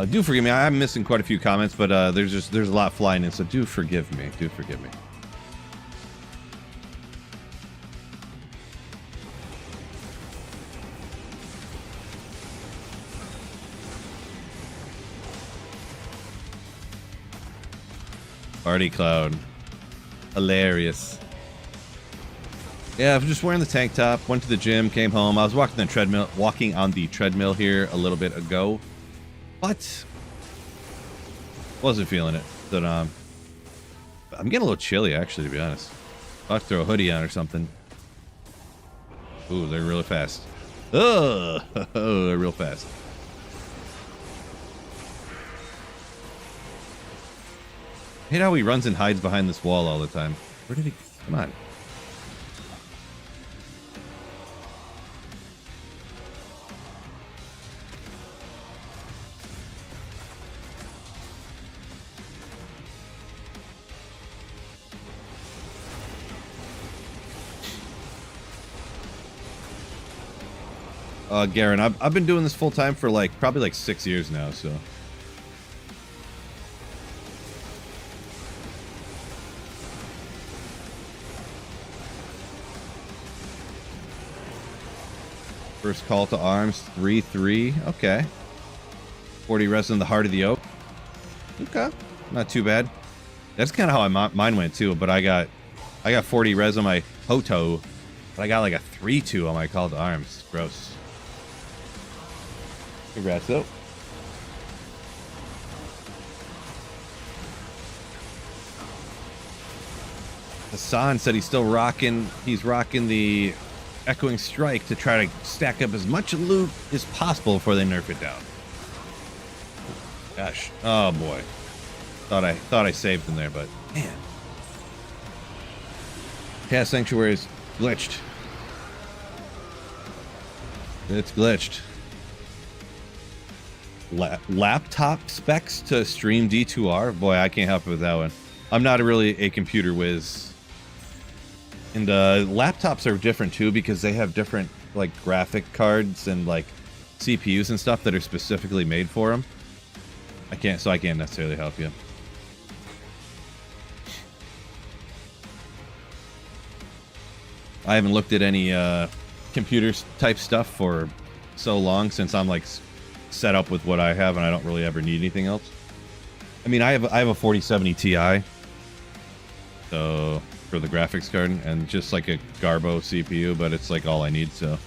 A: Do forgive me, I'm missing quite a few comments, but there's a lot flying in, so do forgive me, do forgive me. Party Cloud. Hilarious. Yeah, I'm just wearing the tank top, went to the gym, came home. I was walking on the treadmill here a little bit ago. But wasn't feeling it. But I'm getting a little chilly actually, to be honest. I'll have to throw a hoodie on or something. Ooh, they're really fast. Oh, they're real fast. I hate how he runs and hides behind this wall all the time. Where did he... Come on. Garen, I've been doing this full time for like probably like 6 years now, so... First call to arms, 3-3. Okay. 40 res in the heart of the oak. Okay. Not too bad. That's kind of how mine went too, but I got 40 res on my Hoto, but I got like a 3-2 on my call to arms. Gross. Congrats though. Hassan said he's rocking the Echoing Strike to try to stack up as much loot as possible before they nerf it down. Gosh. Oh boy. Thought I saved him there, but man. Chaos Sanctuary is glitched. It's glitched. Laptop specs to stream D2R? Boy, I can't help it with that one. I'm not really a computer whiz. And laptops are different too because they have different like graphic cards and like CPUs and stuff that are specifically made for them. I can't necessarily help you. I haven't looked at any computer type stuff for so long since I'm like set up with what I have and I don't really ever need anything else. I mean, I have a 4070 Ti, so for the graphics card, and just like a Garbo CPU, but it's like all I need. So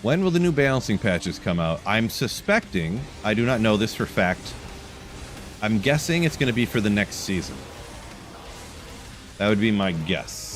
A: when will the new balancing patches come out? I'm suspecting, I do not know this for fact, I'm guessing it's going to be for the next season. That would be my guess.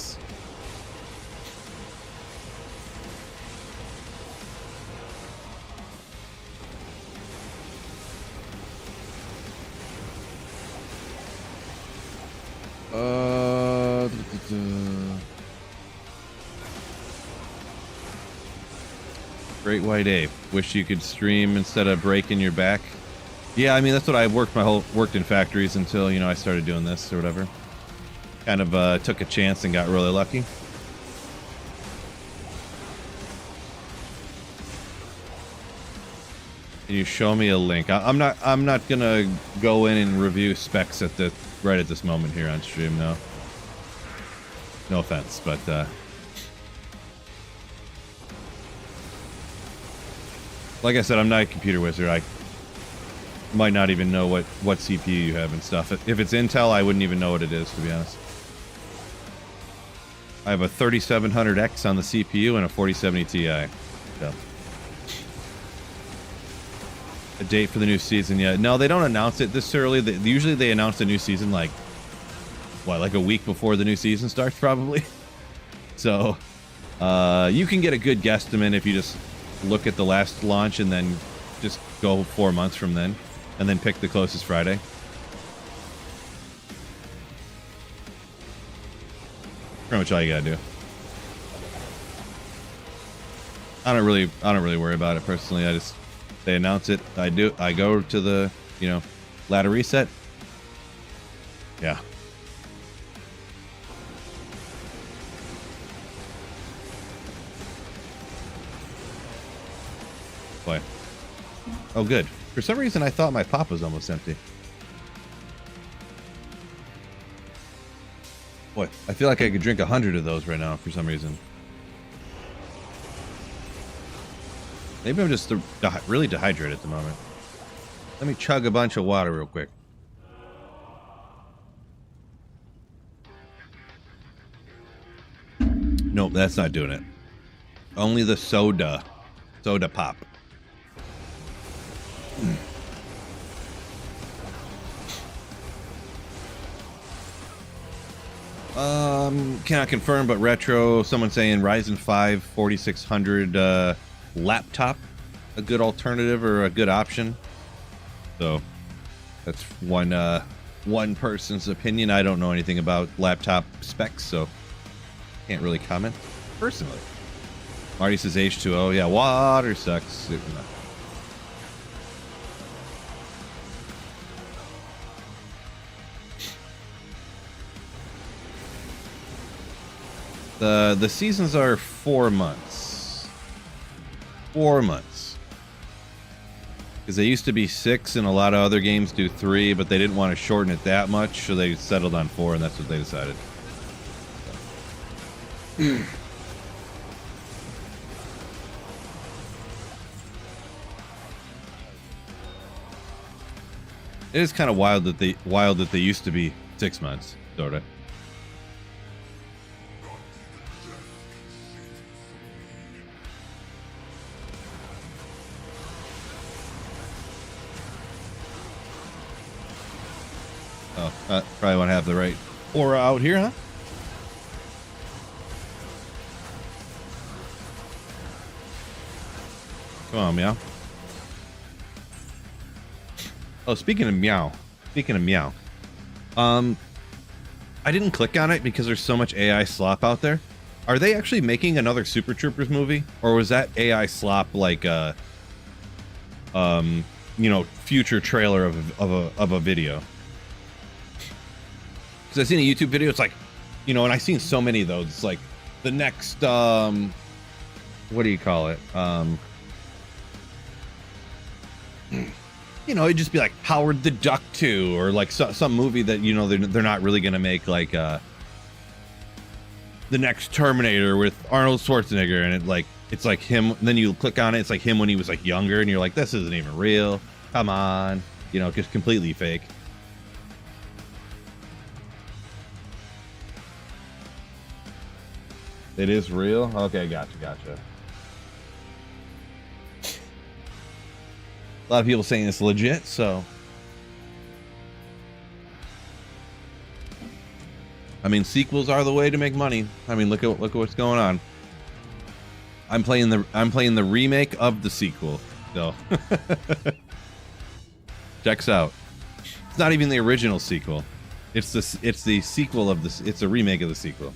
A: Great White Ape. Wish you could stream instead of breaking your back. Yeah, I mean that's what I worked in factories until, you know, I started doing this or whatever. Kind of took a chance and got really lucky. Can you show me a link? I'm not gonna go in and review specs right at this moment here on stream. No offense, but like I said, I'm not a computer wizard. I might not even know what CPU you have and stuff. If it's Intel, I wouldn't even know what it is, to be honest. I have a 3700X on the CPU and a 4070 Ti. So. A date for the new season yet? No, they don't announce it this early. Usually they announce the new season like a week before the new season starts, probably. So you can get a good guesstimate if you just look at the last launch and then just go 4 months from then, and then pick the closest Friday. Pretty much all you gotta do. I don't really worry about it personally. They announce it. I go to the, you know, ladder reset. Yeah. Boy. Oh, good. For some reason, I thought my pop was almost empty. Boy, I feel like I could drink 100 of those right now for some reason. Maybe I'm just really dehydrated at the moment. Let me chug a bunch of water real quick. Nope, that's not doing it. Only the soda pop. Cannot confirm, but retro, someone saying Ryzen 5 4600 laptop, a good alternative or a good option. So that's one person's opinion. I don't know anything about laptop specs, so can't really comment personally. Marty says H2O. Yeah, water sucks. The seasons are 4 months. 4 months. Because they used to be 6, and a lot of other games do 3, but they didn't want to shorten it that much, so they settled on 4, and that's what they decided. It is kind of wild that they used to be 6 months, sorta. Oh, probably want to have the right aura out here, huh? Come on, meow. Oh, speaking of meow. I didn't click on it because there's so much AI slop out there. Are they actually making another Super Troopers movie, or was that AI slop like a, future trailer of a video? Because I've seen a YouTube video, it's like, and I've seen so many of those. It's like the next, what do you call it? It'd just be like Howard the Duck 2, or like some movie that, they're not really going to make, like, the next Terminator with Arnold Schwarzenegger, and it's like him, and then you click on it, it's like him when he was like younger, and you're like, this isn't even real. Come on. Just completely fake. It is real? Okay, gotcha. A lot of people saying it's legit, so. I mean, sequels are the way to make money. I mean, look at what's going on. I'm playing the remake of the sequel, so. Checks out. It's not even the original sequel. It's the sequel of this. It's a remake of the sequel.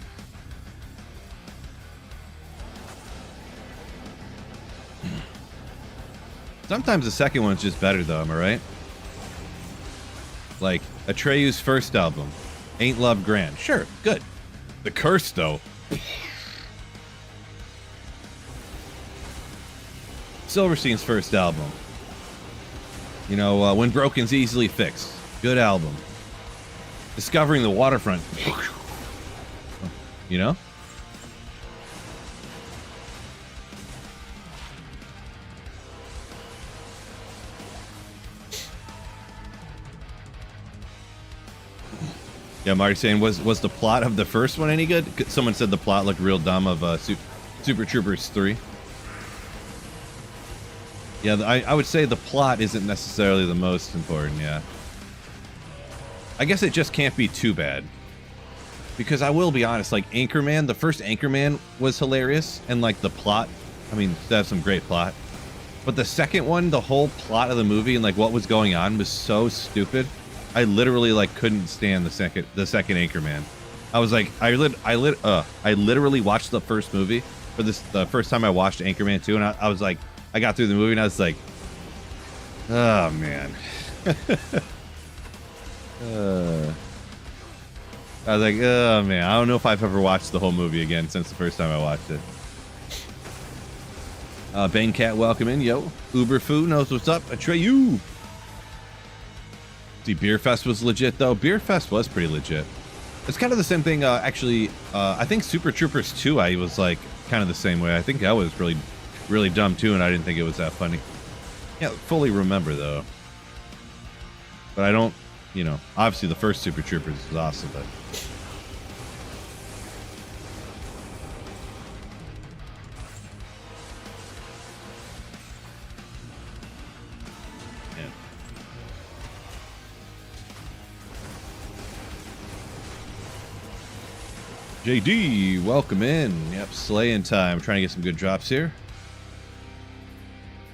A: Sometimes the second one's just better, though, am I right? Like, Atreyu's first album, Ain't Love Grand. Sure, good. The Curse, though. Silverstein's first album. When Broken's Easily Fixed. Good album. Discovering the Waterfront. Yeah, Marty's saying, was the plot of the first one any good? Someone said the plot looked real dumb of Super Troopers 3. Yeah, I would say the plot isn't necessarily the most important, yeah. I guess it just can't be too bad. Because I will be honest, like, Anchorman, the first Anchorman was hilarious, and, like, the plot, I mean, they have some great plot. But the second one, the whole plot of the movie and, like, what was going on was so stupid. I literally, like, couldn't stand the second Anchorman. I was like, I literally watched the first movie the first time I watched Anchorman 2, and I was like, I got through the movie and I was like, oh man. I was like, oh man, I don't know if I've ever watched the whole movie again since the first time I watched it. Bane Cat, welcome in, yo. Uber Foo knows what's up. Atreyu. See, Beer Fest was legit though. Beer Fest was pretty legit. It's kind of the same thing, actually. I think Super Troopers 2, I was like kind of the same way. I think that was really, really dumb too, and I didn't think it was that funny. Can't fully remember though. But I don't, obviously the first Super Troopers was awesome, but. JD, welcome in. Yep, slaying time. Trying to get some good drops here.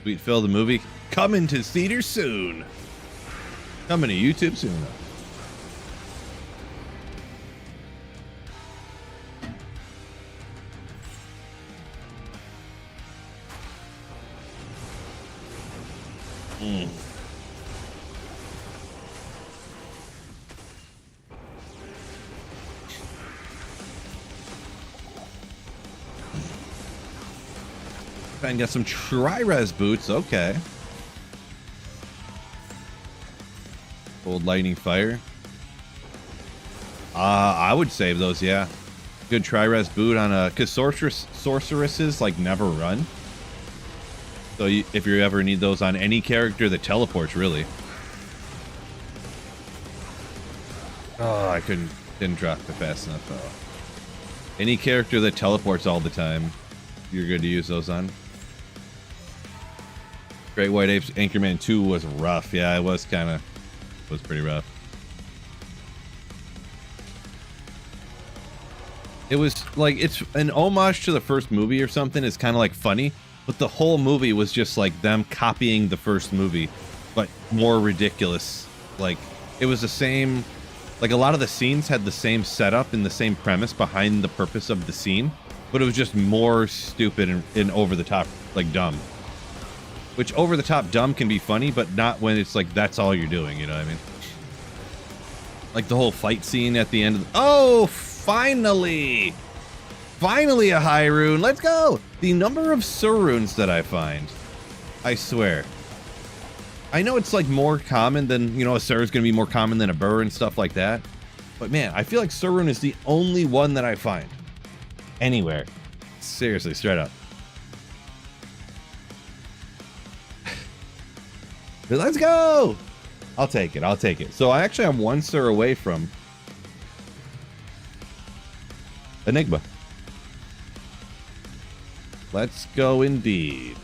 A: Sweet Phil, the movie coming to theaters soon. Coming to YouTube soon. And got some Tri-Res boots. Okay. Old lightning fire. I would save those, yeah. Good tri-res boot on a, because sorceresses like never run. So if you ever need those on any character that teleports, really. Oh, I didn't drop it fast enough. Oh. Any character that teleports all the time, you're good to use those on. Great White Apes Anchorman 2 was rough. Yeah, it was pretty rough. It was like, it's an homage to the first movie or something. It's kind of like funny, but the whole movie was just like them copying the first movie, but more ridiculous. Like, it was the same, like a lot of the scenes had the same setup and the same premise behind the purpose of the scene, but it was just more stupid and over the top, like dumb. Which over the top dumb can be funny, but not when it's like, that's all you're doing, you know what I mean? Like the whole fight scene at the end of the, oh, finally! Finally a high rune, let's go! The number of Sur runes that I find, I swear. I know it's like more common than, you know, a Sur is gonna be more common than a Burr and stuff like that. But man, I feel like Sur rune is the only one that I find. Anywhere. Seriously, straight up. Let's go! I'll take it, I'll take it. So I actually am one Sur away from Enigma. Let's go indeed.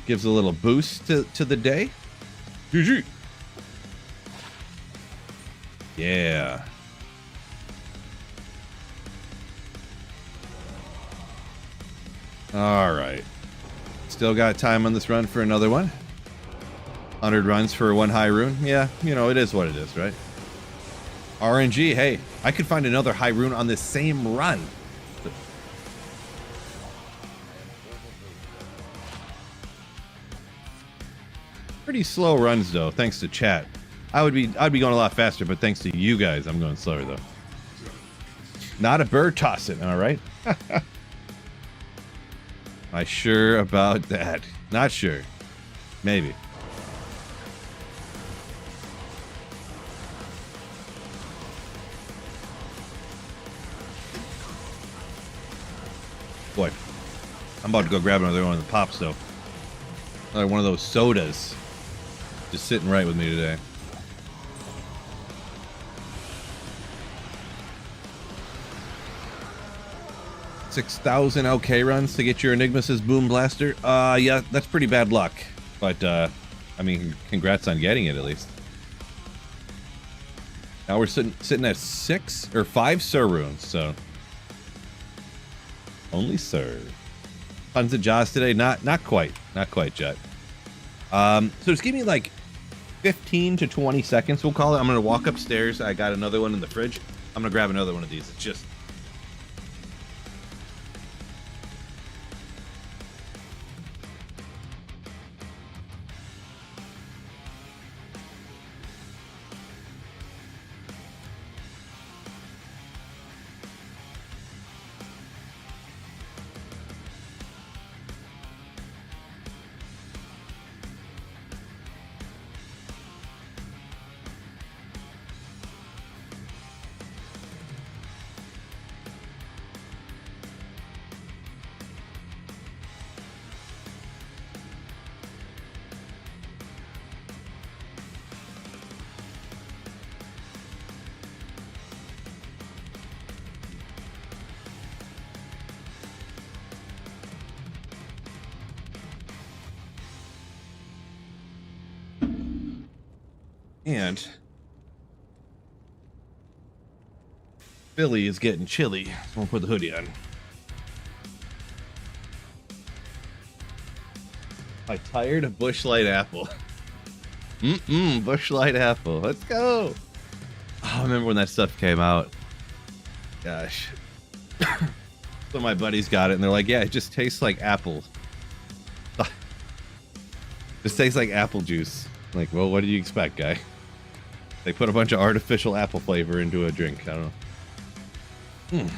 A: Gives a little boost to the day. GG. Yeah. All right. Still got time on this run for another one. 100 runs for one high rune. Yeah, you know, it is what it is, right? RNG, hey, I could find another high rune on this same run. Pretty slow runs though, thanks to chat. I'd be going a lot faster, but thanks to you guys, I'm going slower though. Not a bird tossing, all right? I sure about that. Not sure. Maybe. Boy, I'm about to go grab another one of the pops though. Another one of those sodas. Just sitting right with me today. $6,000 LK runs to get your Enigma, says Boom Blaster. Yeah, that's pretty bad luck. But, I mean, congrats on getting it at least. Now we're sitting at 6 or 5 Sur runes, so. Only Sur. Tons of Jaws today. Not quite. Not quite, Jet. So just give me like 15 to 20 seconds, we'll call it. I'm going to walk upstairs. I got another one in the fridge. I'm going to grab another one of these. It's just... And Philly is getting chilly, so I'm gonna put the hoodie on. I tired of Bushlight Apple. Bushlight Apple. Let's go. Oh, I remember when that stuff came out. Gosh. So my buddies got it, and they're like, "Yeah, it just tastes like apple. Just tastes like apple juice." I'm like, well, what do you expect, guy? They put a bunch of artificial apple flavor into a drink. I don't know.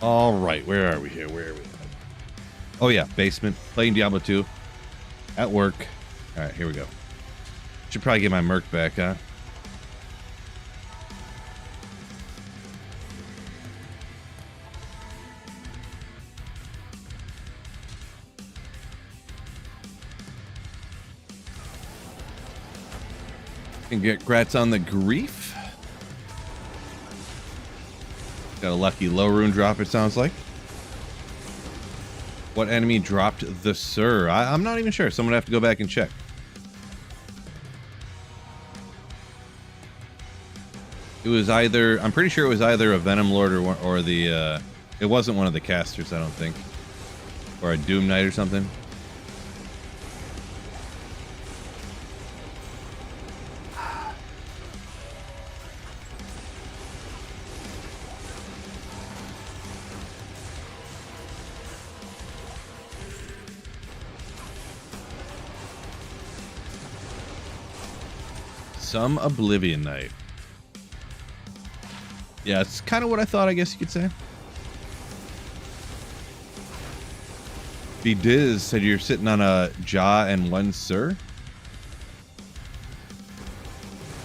A: All right, where are we here? Where are we? Oh yeah, basement. Playing Diablo 2. At work. All right, here we go. Should probably get my Merc back, huh? Congrats on the grief. Got a lucky low rune drop, it sounds like. What enemy dropped the Sir? I'm not even sure. Someone would have to go back and check. It was either, I'm pretty sure it was either a Venom Lord or the, it wasn't one of the casters, I don't think. Or a Doom Knight or something. Some Oblivion Knight. Yeah, it's kind of what I thought, I guess you could say. B-Diz said you're sitting on a jaw and one Sir.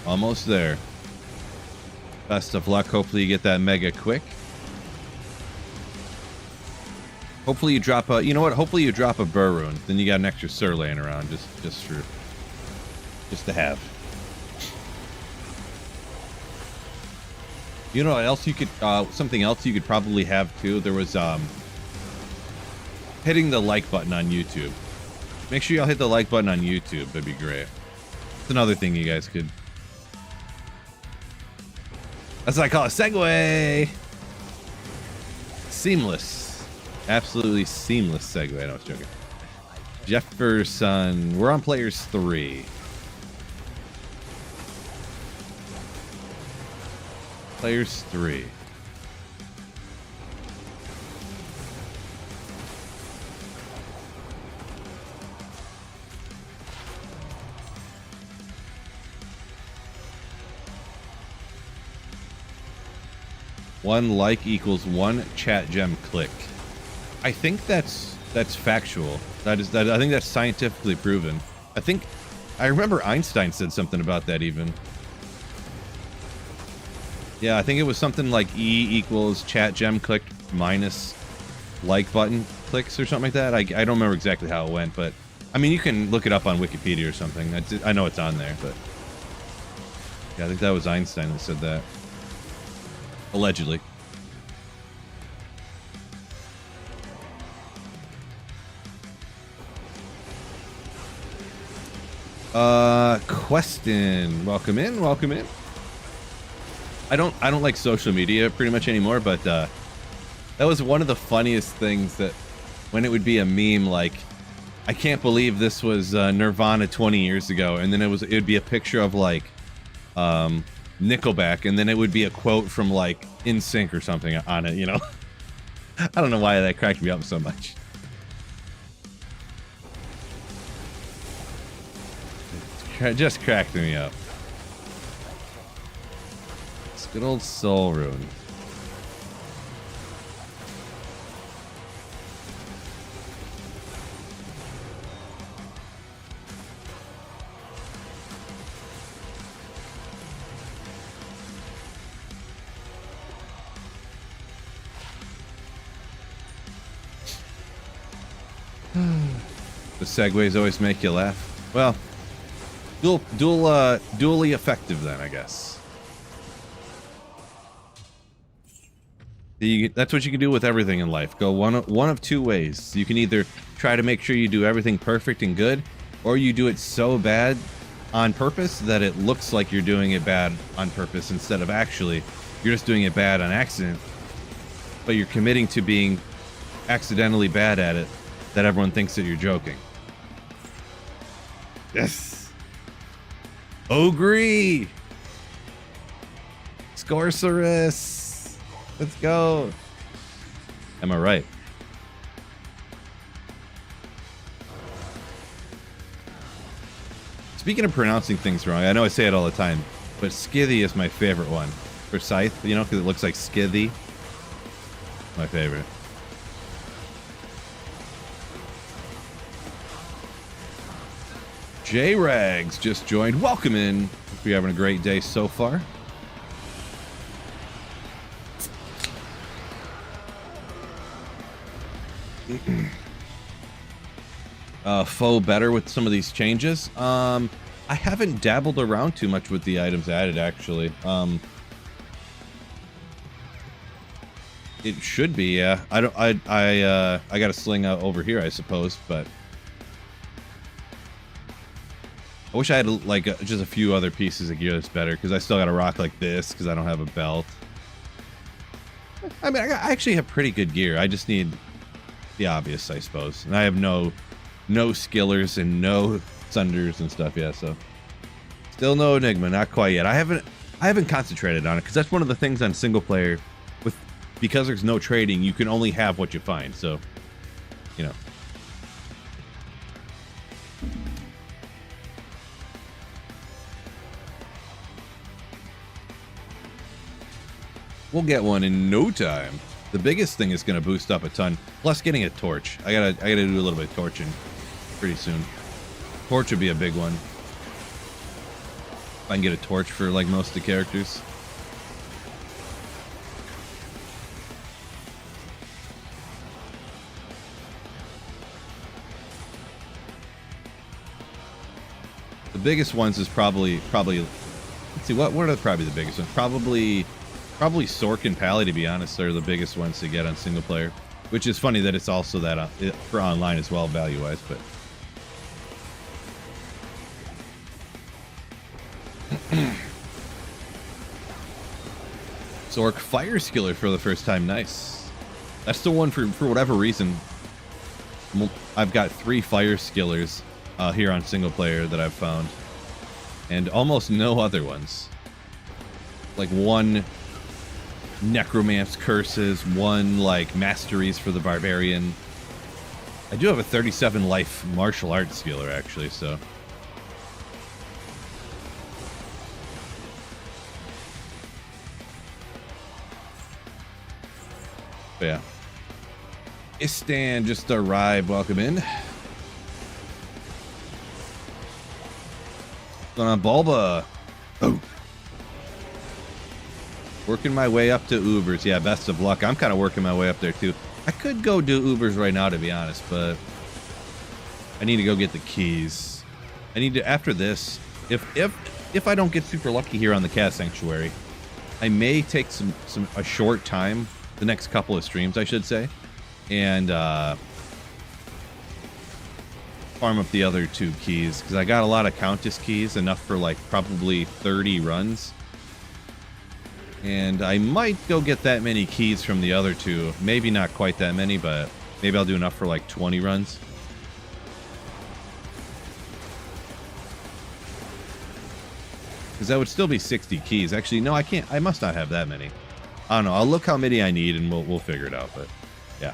A: Almost there. Best of luck. Hopefully you get that mega quick. Hopefully you drop a, you know what? Hopefully you drop a Burr rune. Then you got an extra Sir laying around just to have. You know what else you could, something else you could probably have too? There was, hitting the like button on YouTube. Make sure y'all hit the like button on YouTube. That'd be great. It's another thing you guys could. That's what I call a segue. Seamless. Absolutely seamless segue. No, I was joking. Jefferson. We're on players 3. Players 3. One like equals one chat gem click. I think that's factual. I think that's scientifically proven. I remember Einstein said something about that even. Yeah, I think it was something like E equals chat gem clicked minus like button clicks or something like that. I don't remember exactly how it went, but I mean, you can look it up on Wikipedia or something. I know it's on there, but yeah, I think that was Einstein that said that. Allegedly. Questin, welcome in, welcome in. I don't like social media pretty much anymore, but that was one of the funniest things, that when it would be a meme like, I can't believe this was Nirvana 20 years ago, and then it would be a picture of like Nickelback, and then it would be a quote from like NSYNC or something on it, you know. I don't know why that cracked me up so much. It just cracked me up. Good old soul rune. The segues always make you laugh. Well, dually effective then, I guess. That's what you can do with everything in life. Go one of two ways. You can either try to make sure you do everything perfect and good, or you do it so bad on purpose that it looks like you're doing it bad on purpose instead of actually you're just doing it bad on accident, but you're committing to being accidentally bad at it that everyone thinks that you're joking. Yes. Ogre. Scorcerus. Let's go. Am I right? Speaking of pronouncing things wrong, I know I say it all the time, but Skithy is my favorite one. For Scythe, you know, because it looks like Skithy. my favorite. J-Rags just joined. Welcome in. Hope you're having a great day so far. Foe better with some of these changes. I haven't dabbled around too much with the items added, actually. It should be, yeah. I got a sling out over here, I suppose, but I wish I had like just a few other pieces of gear that's better, because I still got to rock like this because I don't have a belt. I mean, I actually have pretty good gear. I just need the obvious, I suppose. And I have no skillers and no thunders and stuff, yeah. So still no Enigma, not quite yet. I haven't concentrated on it, because that's one of the things on single player because there's no trading. You can only have what you find, so you know. We'll get one in no time. The biggest thing is going to boost up a ton. Plus, getting a torch. I gotta do a little bit of torching pretty soon. Torch would be a big one. If I can get a torch for like most of the characters. The biggest ones is probably. Let's see, what are probably the biggest ones? Probably Sork and Pally, to be honest, are the biggest ones to get on single player. Which is funny that it's also that for online as well, value-wise, but. Sork Fire Skiller for the first time, nice. That's the one for whatever reason. I've got 3 Fire Skillers here on single player that I've found. And almost no other ones. Like 1 Necromance Curses, 1 like Masteries for the Barbarian. I do have a 37 life martial arts skiller actually, so. But yeah. Istan just arrived, welcome in. What's going on, Bulba? Oh. Working my way up to Ubers. Yeah, best of luck. I'm kind of working my way up there too. I could go do Ubers right now, to be honest, but I need to go get the keys. I need to, after this, if I don't get super lucky here on the Cat Sanctuary, I may take a short time, the next couple of streams, I should say, and farm up the other 2 keys, because I got a lot of Countess keys, enough for like probably 30 runs. And I might go get that many keys from the other 2. Maybe not quite that many, but maybe I'll do enough for like 20 runs. Because that would still be 60 keys. Actually, no, I can't. I must not have that many. I don't know. I'll look how many I need and we'll figure it out. But yeah.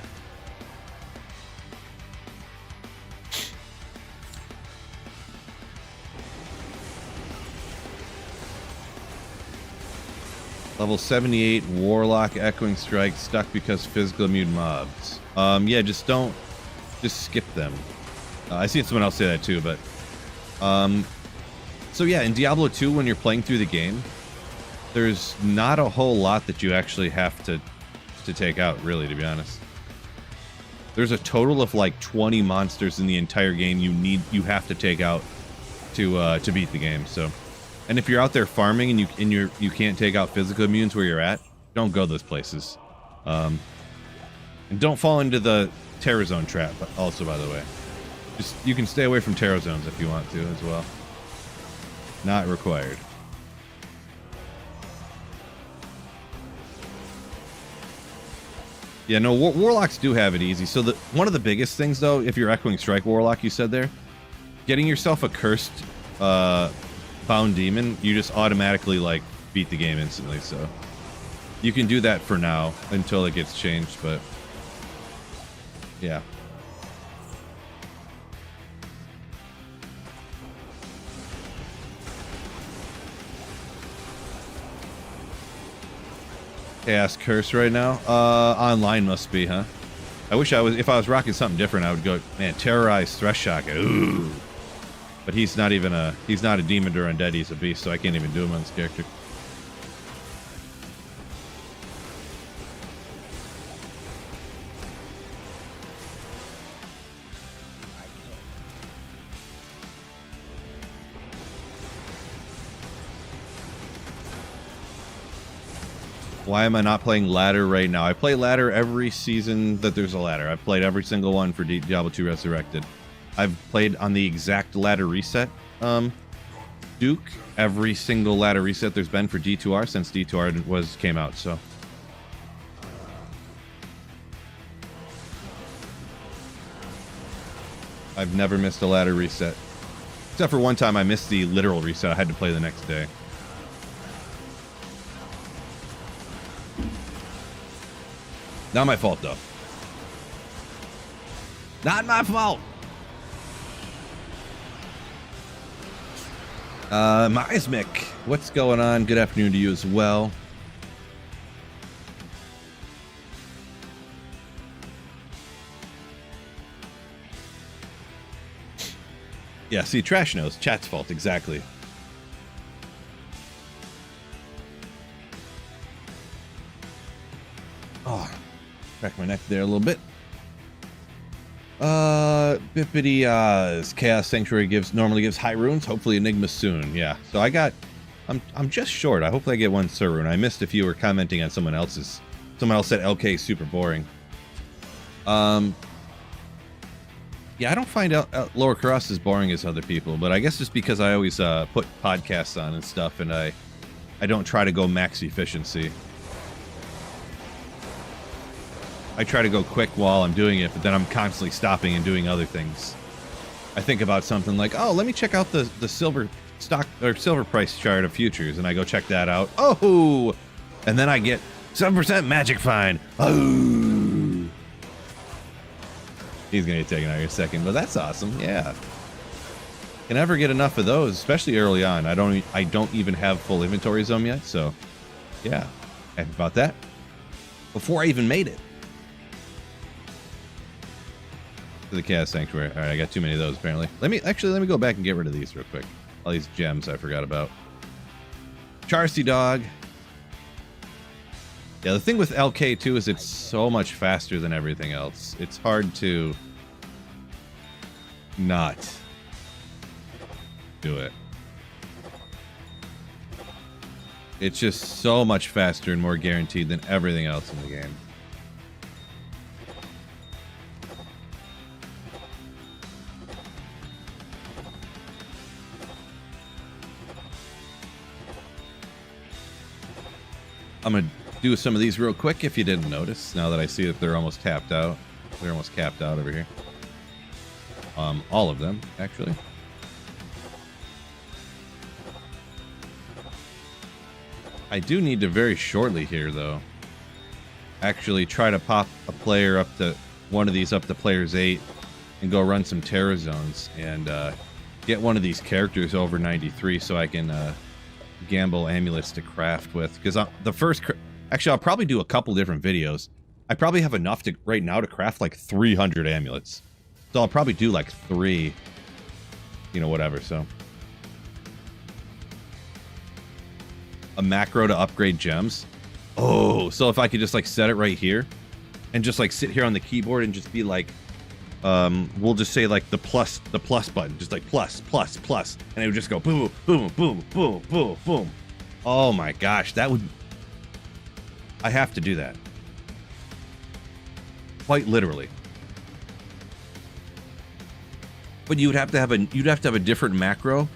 A: Level 78 Warlock Echoing Strike stuck because physical immune mobs. Yeah, just skip them. I seen someone else say that too, but so yeah, in Diablo 2, when you're playing through the game, there's not a whole lot that you actually have to take out, really, to be honest. There's a total of like 20 monsters in the entire game you have to take out to beat the game. So. And if you're out there farming and you can't take out physical immunes where you're at, don't go those places. And don't fall into the Terror Zone trap. Also, by the way, you can stay away from Terror Zones if you want to as well. Not required. Yeah, no, Warlocks do have it easy. So one of the biggest things, though, if you're Echoing Strike Warlock, you said there, getting yourself a cursed Bound Demon, you just automatically like beat the game instantly. So you can do that for now until it gets changed, but yeah. Chaos Curse right now? Online must be, huh? I wish I was, if I was rocking something different, I would go, man, Terrorize Thresh Shocker. Ooh. But he's not even he's not a demon or undead, he's a beast, so I can't even do him on this character. Why am I not playing ladder right now? I play ladder every season that there's a ladder. I've played every single one for Diablo 2 Resurrected. I've played on the exact ladder reset, Duke. Every single ladder reset there's been for D2R since D2R came out, so. I've never missed a ladder reset. Except for one time I missed the literal reset. I had to play the next day. Not my fault, though. Not my fault. Mysmic, what's going on? Good afternoon to you as well. Yeah, see, Trash knows. Chat's fault, exactly. Oh, crack my neck there a little bit. Bippity Chaos Sanctuary normally gives high runes. Hopefully Enigma soon. Yeah. So I'm just short. I hope I get one Sir rune. I missed if you were commenting on someone else's. Someone else said LK is super boring. Yeah, I don't find Lower Cross as boring as other people, but I guess it's because I always put podcasts on and stuff, and I don't try to go max efficiency. I try to go quick while I'm doing it, but then I'm constantly stopping and doing other things. I think about something like, oh, let me check out the silver stock or silver price chart of futures, and I go check that out. Oh, and then I get 7% magic fine. Oh, he's gonna get taken out here in a second, but that's awesome. Yeah, can never get enough of those, especially early on. I don't even have full inventories of them yet, so yeah, happy about that. Before I even made it. To the Chaos Sanctuary. All right, I got too many of those apparently. Let me go back and get rid of these real quick. All these gems I forgot about. Charsey Dog. Yeah, the thing with LK too is it's so much faster than everything else. It's hard to not do it. It's just so much faster and more guaranteed than everything else in the game. I'm going to do some of these real quick if you didn't notice, now that I see that they're almost tapped out. They're almost capped out over here. All of them, actually. I do need to very shortly here, though, actually try to pop a player up to one of these up to players 8 and go run some Terror Zones and get one of these characters over 93 so I can gamble amulets to craft with, because actually I'll probably do a couple different videos. I probably have enough to right now to craft like 300 amulets, so I'll probably do like 3, you know, whatever. So a macro to upgrade gems. Oh, so if I could just like set it right here and just like sit here on the keyboard and just be like, we'll just say like the plus button, just like plus, and it would just go boom, boom, boom, boom, boom, boom. Oh my gosh, that would, I have to do that. Quite literally. But you'd have to have a different macro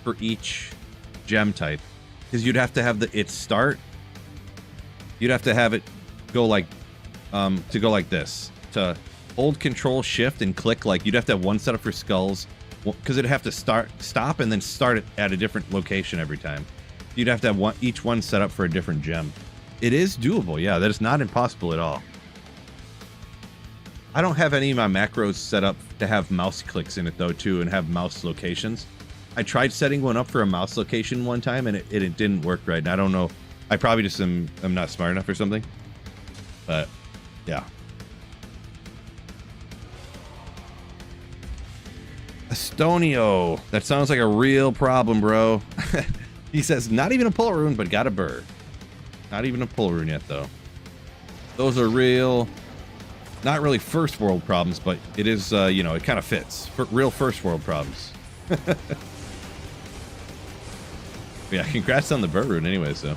A: for each gem type, because you'd have to have its start. You'd have to have it go like, to go like this, to hold Control Shift and click, like you'd have to have one setup for skulls, because it'd have to stop and then start it at a different location every time. You'd have to have each one set up for a different gem. It is doable, yeah. That is not impossible at all. I don't have any of my macros set up to have mouse clicks in it though, too, and have mouse locations. I tried setting one up for a mouse location one time, and it didn't work right. And I don't know I probably just am not smart enough or something. But yeah. Estonio. That sounds like a real problem, bro. He says, not even a pull rune, but got a burr. Not even a pull rune yet, though. Those are real, not really first world problems, but it is, you know, it kind of fits. For real first world problems. Yeah, congrats on the burr rune anyway, so.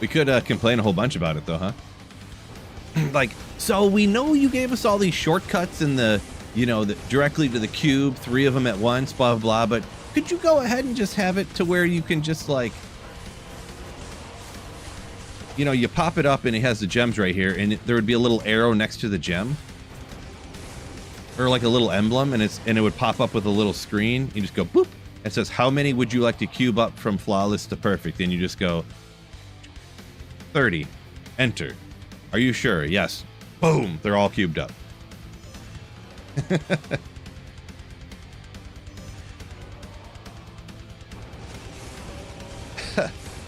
A: We could complain a whole bunch about it, though, huh? Like, so we know you gave us all these shortcuts in the, you know, directly to the cube, 3 of them at once, blah, blah, blah, but could you go ahead and just have it to where you can just, like, you know, you pop it up and it has the gems right here, and there would be a little arrow next to the gem, or like a little emblem, and it would pop up with a little screen. You just go boop. It says, how many would you like to cube up from flawless to perfect? And you just go 30. Enter. Are you sure? Yes. Boom. They're all cubed up.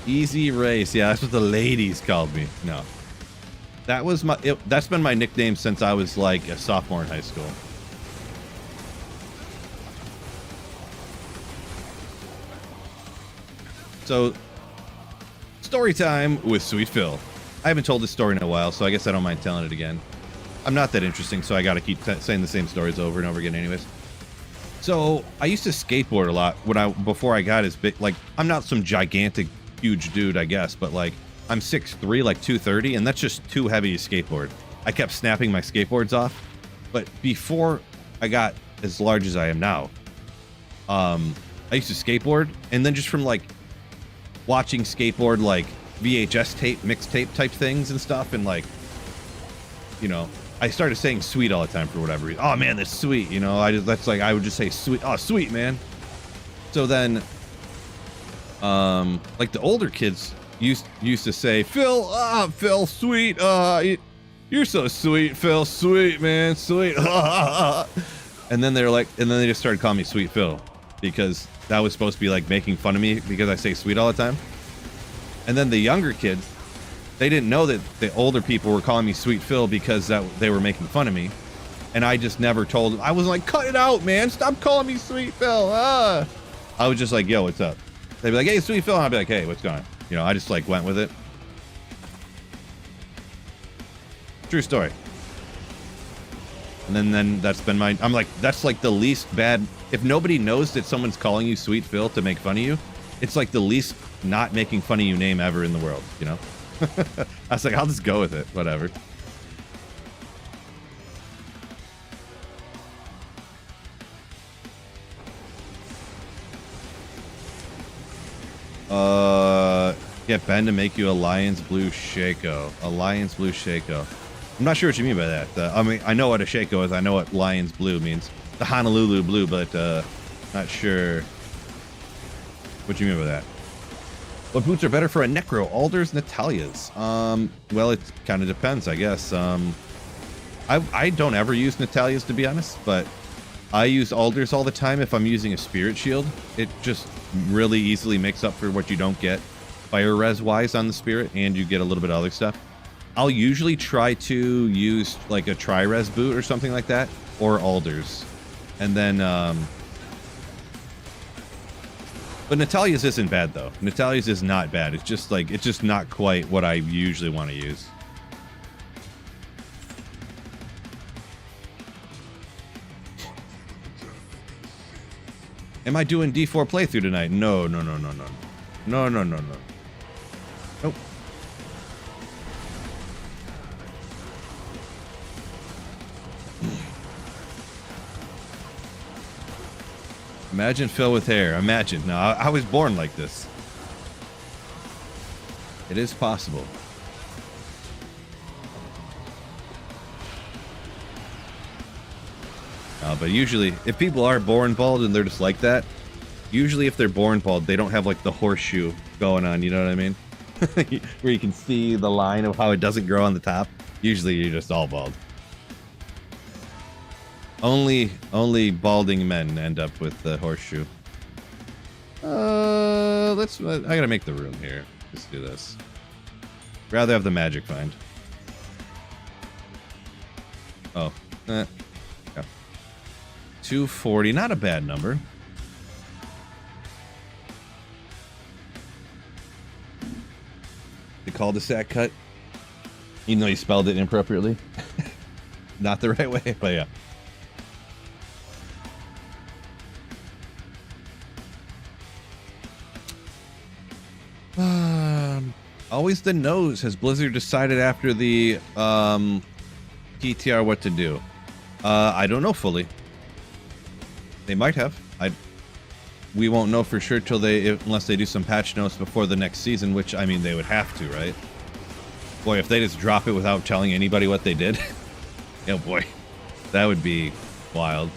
A: Easy race. Yeah, that's what the ladies called me. No. That was that's been my nickname since I was like a sophomore in high school. So, story time with Sweet Phil. I haven't told this story in a while, so I guess I don't mind telling it again. I'm not that interesting, so I gotta keep saying the same stories over and over again anyways. So, I used to skateboard a lot before I got as big. Like, I'm not some gigantic, huge dude, I guess, but like, I'm 6'3", like 230, and that's just too heavy to skateboard. I kept snapping my skateboards off, but before I got as large as I am now, I used to skateboard, and then just from like watching skateboard like VHS tape, mixtape type things and stuff, and like, you know, I started saying sweet all the time for whatever reason. Oh man, that's sweet, you know. I would just say sweet. Oh, sweet, man. So then, like the older kids used to say, Phil, Phil, sweet, you're so sweet, Phil, sweet, man, sweet. And then they just started calling me Sweet Phil, because that was supposed to be like making fun of me because I say sweet all the time. And then the younger kids, they didn't know that the older people were calling me Sweet Phil because they were making fun of me. And I just never told them. I was like, cut it out, man. Stop calling me Sweet Phil. I was just like, yo, what's up? They'd be like, hey, Sweet Phil. And I'd be like, hey, what's going on? You know, I just like went with it. True story. And then that's been I'm like, that's like the least bad. If nobody knows that someone's calling you Sweet Phil to make fun of you, it's like the least not making fun of you name ever in the world, you know? I was like, I'll just go with it. Whatever. Get Ben to make you a Lions Blue Shaco. A Lions Blue Shaco. I'm not sure what you mean by that. I mean, I know what a Shaco is. I know what Lions Blue means. The Honolulu Blue, but not sure what you mean by that. What boots are better for a Necro? Alders, Natalia's. Well, it kind of depends, I guess. I don't ever use Natalia's, to be honest, but I use Alders all the time if I'm using a Spirit Shield. It just really easily makes up for what you don't get fire res wise on the Spirit, and you get a little bit of other stuff. I'll usually try to use like a tri-res boot or something like that, or Alders. And then, but Natalia's isn't bad though. Natalia's is not bad. It's just like, it's just not quite what I usually want to use. Am I doing D4 playthrough tonight? No. Nope. Imagine Phil with hair. Imagine. No, I was born like this. It is possible. But usually, if people are born bald and they're just like that, Usually if they're born bald, they don't have like the horseshoe going on, you know what I mean? Where you can see the line of how it doesn't grow on the top. Usually you're just all bald. Only balding men end up with the horseshoe. I gotta make the room here. Let's do this. Rather have the magic find. Oh, yeah. 240, not a bad number. The cul-de-sac cut, even though you spelled it inappropriately. Not the right way, but yeah. Always the nose. Has Blizzard decided after the PTR what to do? I don't know fully. They might have. We won't know for sure till unless they do some patch notes before the next season, which I mean they would have to, right? Boy, if they just drop it without telling anybody what they did, oh boy, that would be wild.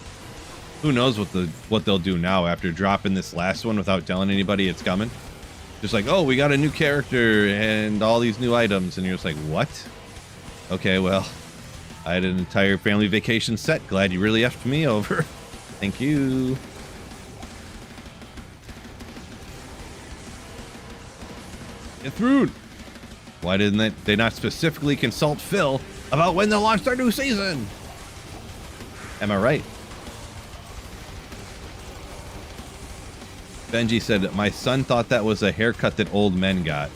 A: Who knows what they'll do now after dropping this last one without telling anybody it's coming? Just like, oh, we got a new character and all these new items, and you're just like, what? Okay, well, I had an entire family vacation set. Glad you really effed me over. Thank you. Get through. Why didn't they not specifically consult Phil about when they'll launch their new season? Am I right? Benji said, my son thought that was a haircut that old men got.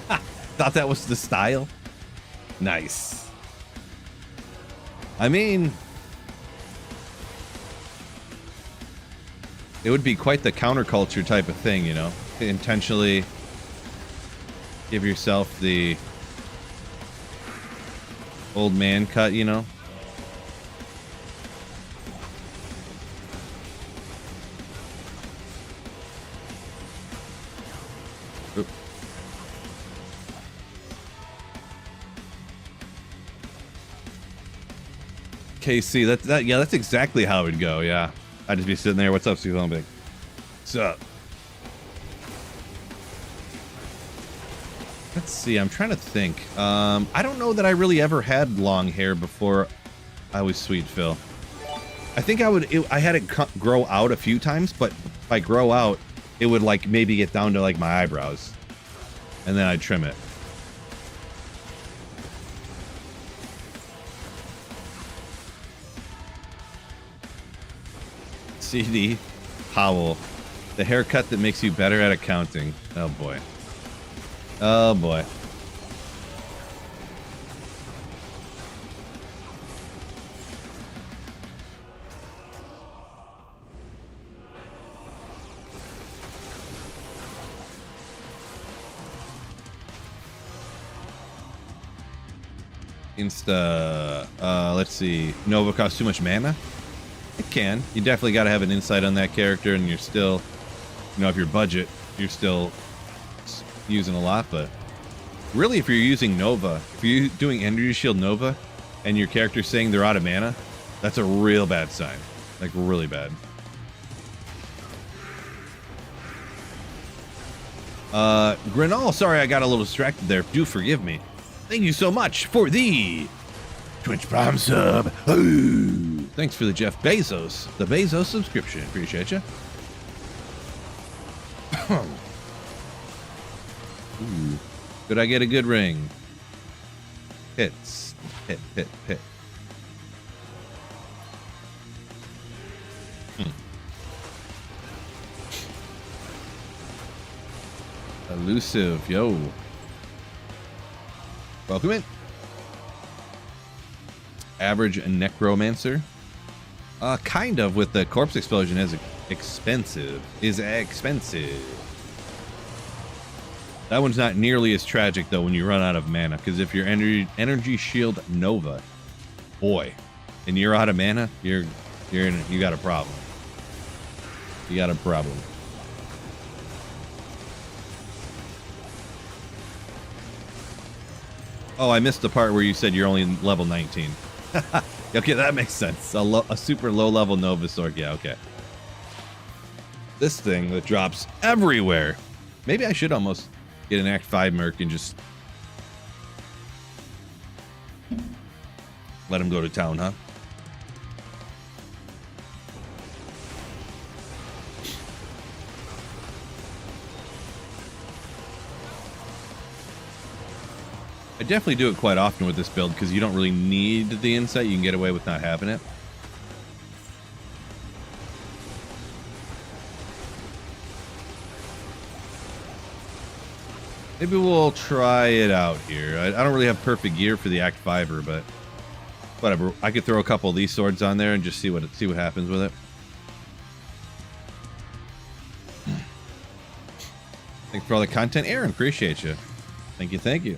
A: Ha! Thought that was the style? Nice. I mean, it would be quite the counterculture type of thing, you know? Intentionally give yourself the old man cut, you know? Oop. KC, that's exactly how it would go, yeah. I'd just be sitting there, what's up, Steve Holmbeck? What's up? Let's see, I'm trying to think. I don't know that I really ever had long hair before I was Sweet Phil. I think I had it grow out a few times, but if I grow out, it would like maybe get down to like my eyebrows. And then I'd trim it. CD Powell, the haircut that makes you better at accounting. Oh boy. Oh boy. Let's see. Nova costs too much mana? It can. You definitely got to have an insight on that character, and you're still, you know, if your budget, you're still using a lot, but really if you're using Nova, if you're doing Energy Shield Nova, and your character's saying they're out of mana, that's a real bad sign. Like, really bad. Grinal, sorry I got a little distracted there. Do forgive me. Thank you so much for the Twitch Prime sub. Ooh. Thanks for the Jeff Bezos, the Bezos subscription. Appreciate you. Ooh. Could I get a good ring? Hits. Hit. Elusive, yo. Welcome in. Average necromancer. Kind of, with the corpse explosion is expensive. That one's not nearly as tragic though when you run out of mana, because if your energy shield Nova, boy, and you're out of mana, you got a problem. You got a problem. Oh, I missed the part where you said you're only level 19. Okay, that makes sense. A super low level Nova Sword. Yeah, okay. this thing that drops everywhere. Maybe I should almost get an Act 5 Merc and just let him go to town, huh? I definitely do it quite often with this build because you don't really need the insight. You can get away with not having it. Maybe we'll try it out here. I don't really have perfect gear for the Act 5er, but whatever. I could throw a couple of these swords on there and just see what happens with it. Thanks for all the content, Aaron. Appreciate you. Thank you. Thank you.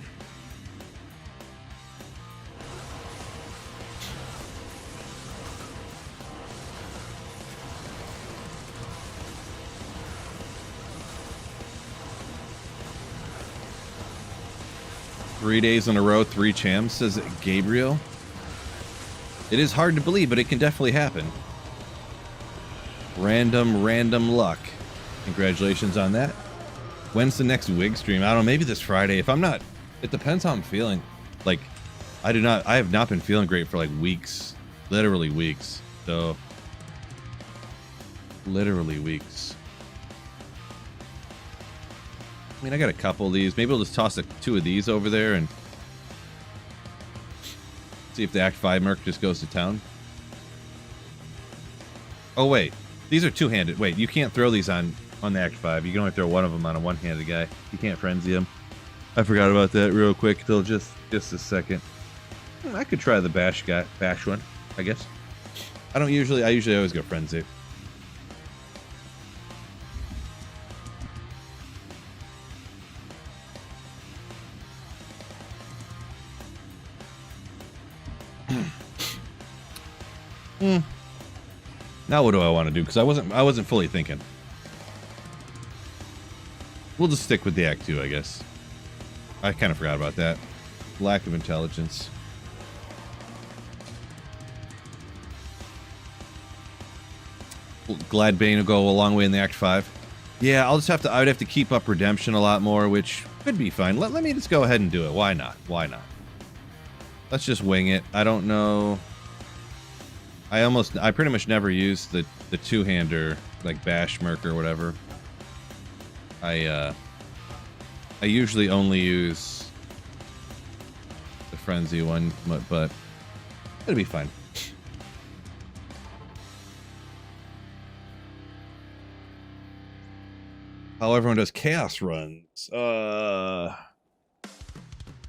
A: Three days in a row, 3 champs, says Gabriel. It is hard to believe, but it can definitely happen. Random luck. Congratulations on that. When's the next wig stream? I don't know, maybe this Friday. If I'm not, it depends how I'm feeling. Like, I have not been feeling great for like weeks. Literally weeks. So, literally weeks. I mean, I got a couple of these. Maybe I'll just toss 2 of these over there and see if the Act 5 Merc just goes to town. Oh, wait. These are two-handed. Wait, you can't throw these on the Act 5. You can only throw one of them on a one-handed guy. You can't frenzy him. I forgot about that real quick till just a second. I could try the bash one, I guess. I usually always go frenzy. Now what do I want to do? Because I wasn't fully thinking. We'll just stick with the Act 2, I guess. I kind of forgot about that. Lack of intelligence. Glad Bane will go a long way in the Act 5. Yeah, I would have to keep up Redemption a lot more, which could be fine. Let me just go ahead and do it. Why not? Why not? Let's just wing it. I don't know. I pretty much never use the two-hander, like Bash Merc or whatever. I usually only use the Frenzy one, but it'll be fine. How everyone does chaos runs. Do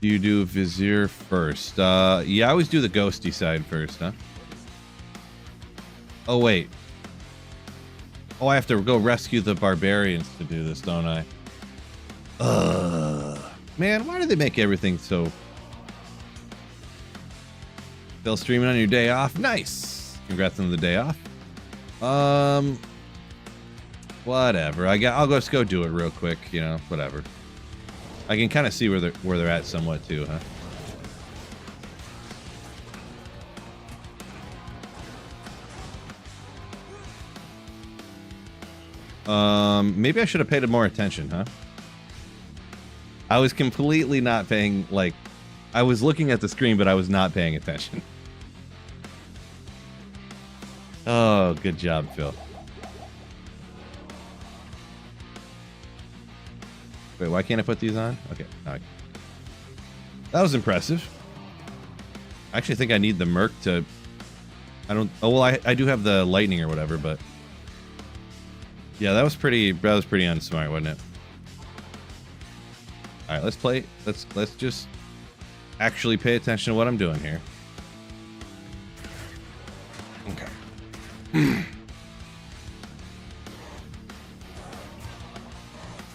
A: you do Vizier first? Yeah, I always do the ghosty side first, huh? Oh, wait. Oh, I have to go rescue the barbarians to do this, don't I? Man, why do they make everything so... Still streaming on your day off? Nice! Congrats on the day off. Whatever. I'll just go do it real quick, you know, whatever. I can kind of see where they're at somewhat too, huh? Maybe I should have paid more attention, huh? I was completely not paying, like, I was looking at the screen, but I was not paying attention. Oh, good job, Phil. Wait, why can't I put these on? Okay, no, that was impressive. I actually think I need the Merc to... Oh, well, I do have the lightning or whatever, but... Yeah, that was pretty unsmart, wasn't it? Alright, let's play. Let's just actually pay attention to what I'm doing here. Okay.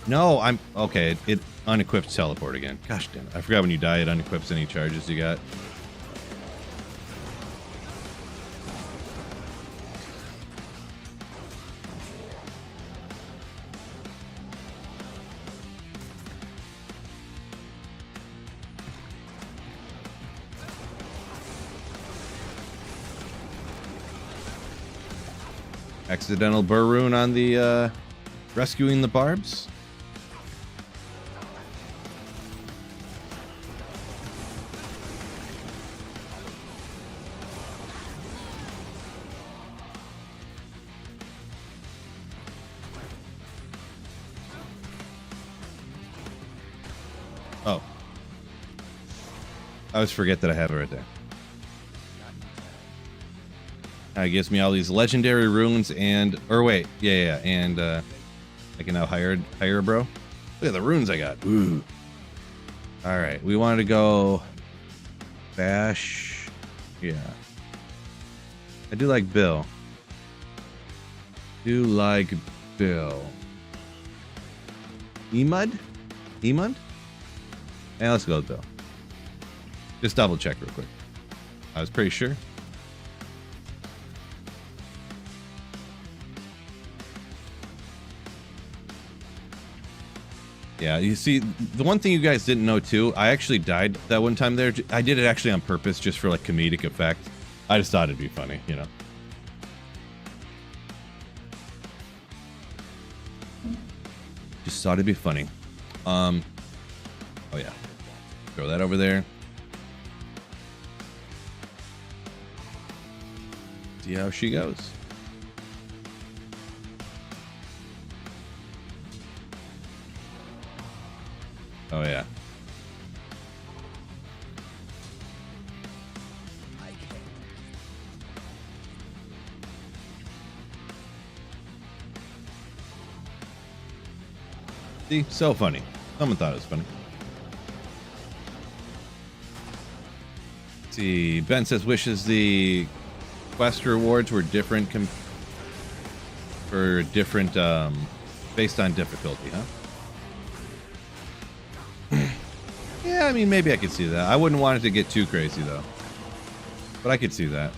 A: No, I'm... Okay, it unequips teleport again. Gosh damn it. I forgot when you die, it unequips any charges you got. Accidental Burroon on the rescuing the barbs. Oh. I always forget that I have it right there. It gives me all these legendary runes and... Or wait. Yeah. And I can now hire a bro. Look at the runes I got. Ooh. Alright. We wanted to go... Bash. Yeah. I do like Bill. Emud? Yeah, let's go with Bill. Just double check real quick. I was pretty sure. Yeah, you see, the one thing you guys didn't know too, I actually died that one time there. I did it actually on purpose just for like comedic effect. I just thought it'd be funny, you know. Just thought it'd be funny. Oh yeah. Throw that over there. See how she goes. Oh yeah. See, so funny. Someone thought it was funny. Let's see, Ben says wishes the quest rewards were different for different based on difficulty, huh? Yeah, I mean, maybe I could see that. I wouldn't want it to get too crazy, though. But I could see that.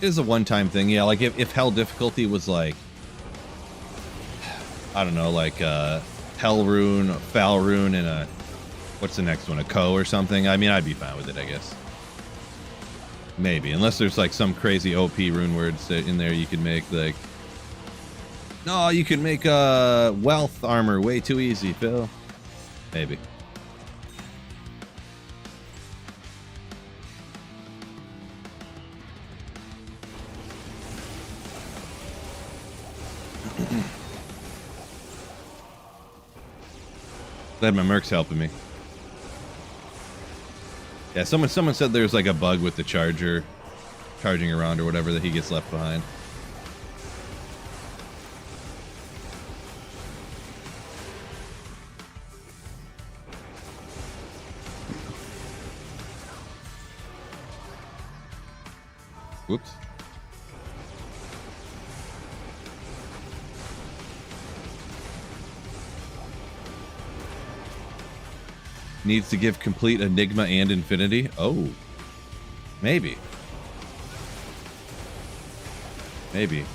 A: It is a one-time thing, yeah. Like, if hell difficulty was, like... I don't know, like, hell rune, foul rune, and a... What's the next one? A ko or something? I mean, I'd be fine with it, I guess. Maybe, unless there's like some crazy OP rune words that in there you could make like... No, you could make wealth armor way too easy, Phil. Maybe. Glad my Merc's helping me. Yeah, someone said there's like a bug with the charger charging around or whatever that he gets left behind. Whoops. Needs to give complete Enigma and Infinity. Oh. Maybe. Maybe.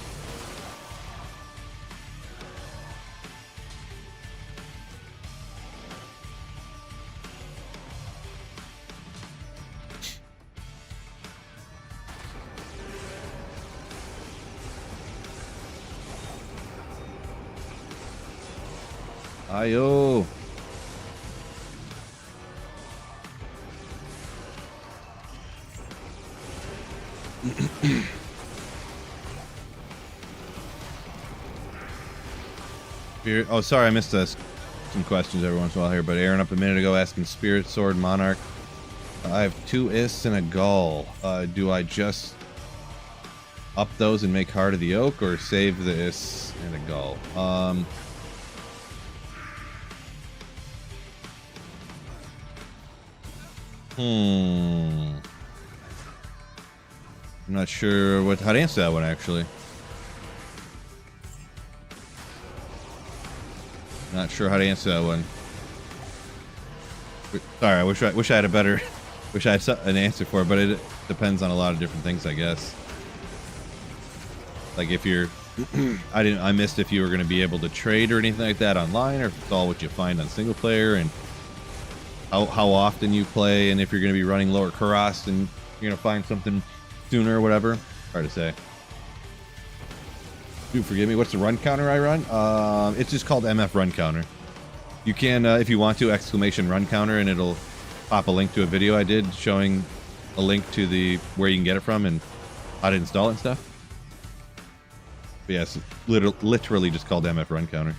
A: Ayo. Oh, sorry, I missed some questions every once in a while here, but Aaron up a minute ago asking Spirit Sword Monarch. I have 2 Ists and a Gull. Do I just up those and make Heart of the Oak, or save the Ists and a Gull? I'm not sure how to answer that one, actually. Not sure how to answer that one. Sorry, I wish I had a better, wish I had an answer for it, but it depends on a lot of different things, I guess. Like if you're, I missed if you were going to be able to trade or anything like that online, or if it's all what you find on single player, and how often you play, and if you're going to be running lower Kuros and you're going to find something sooner or whatever. Hard to say. Do forgive me. What's the run counter I run? It's just called MF run counter. You can, if you want to, exclamation run counter, and it'll pop a link to a video I did showing a link to the where you can get it from and how to install it and stuff. But yeah, it's literally just called MF run counter.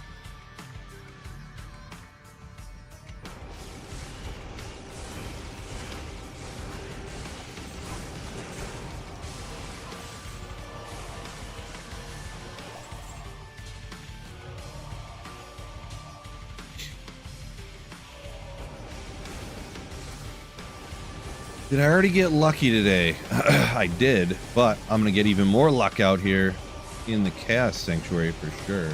A: Did I already get lucky today? I did, but I'm going to get even more luck out here in the Chaos Sanctuary for sure.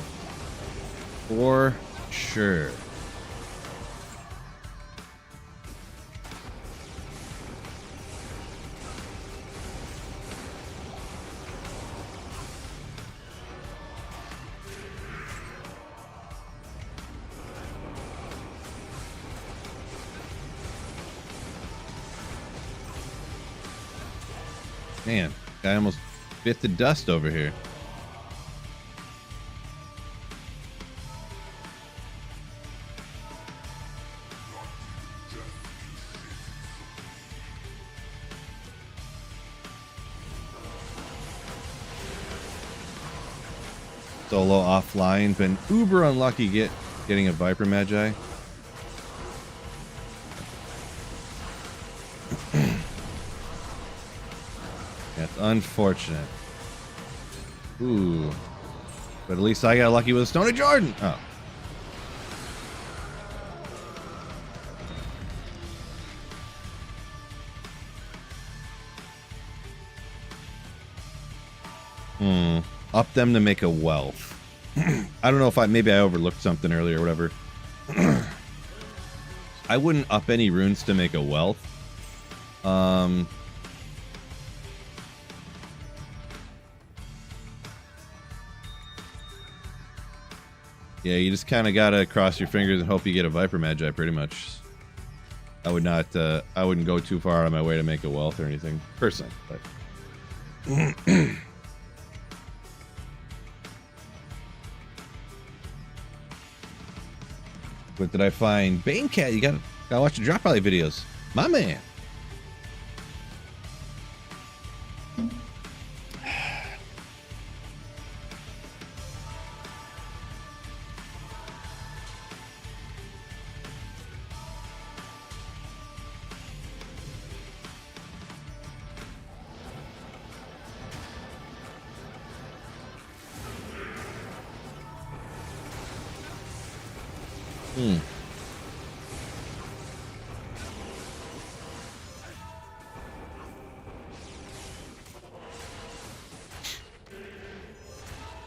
A: For sure. Man, guy almost bit the dust over here. Solo offline, been uber unlucky getting a Viper Magi. That's unfortunate. Ooh. But at least I got lucky with a Stone of Jordan. Oh. Up them to make a wealth. I don't know if maybe I overlooked something earlier or whatever. I wouldn't up any runes to make a wealth. Yeah, you just kind of gotta cross your fingers and hope you get a Viper Magi, pretty much. I would not, I wouldn't go too far out of my way to make a wealth or anything, personally, but. What did I find? Bane Cat, you gotta watch the Drop Rally videos. My man.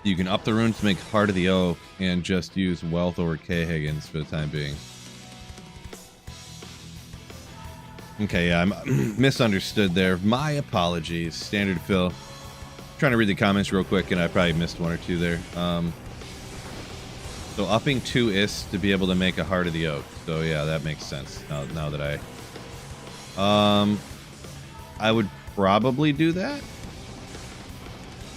A: You can up the runes to make Heart of the Oak and just use Wealth over K. Higgins for the time being. Okay, yeah, I'm misunderstood there. My apologies. Standard Phil. Trying to read the comments real quick, and I probably missed one or two there. So upping 2 is to be able to make a Heart of the Oak. So yeah, that makes sense. Now that I would probably do that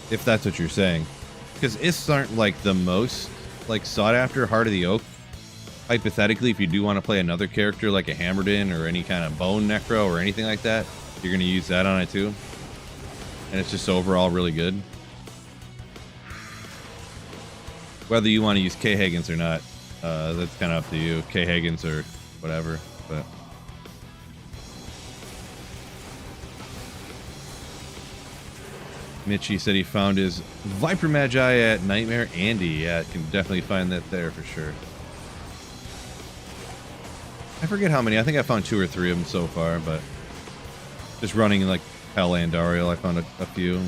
A: if that's what you're saying, because Ists aren't like the most like sought after Heart of the Oak. Hypothetically, if you do want to play another character like a Hammerdin or any kind of Bone Necro or anything like that, you're going to use that on it too. And it's just overall really good. Whether you want to use K. Higgins or not, that's kind of up to you. K. Higgins or whatever, but. Mitchie said he found his Viper Magi at Nightmare Andy. Yeah, can definitely find that there for sure. I forget how many. I think I found 2 or 3 of them so far, but just running like Hell and Ariel, I found a few.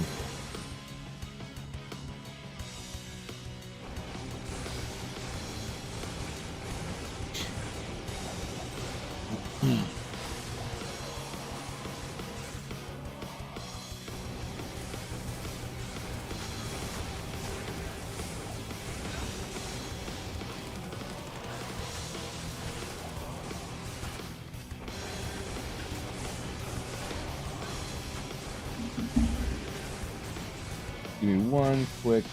A: Give me one quick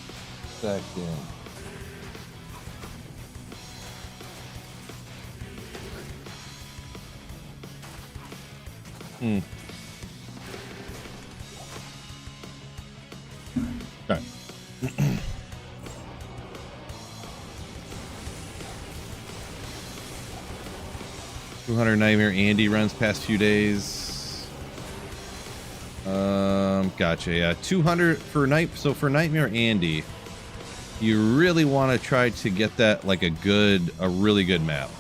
A: second. Hmm. All right. 200 Nightmare Andy runs past few days. Gotcha. Yeah, 200 for night. So for Nightmare Andy, you really want to try to get that like a really good map.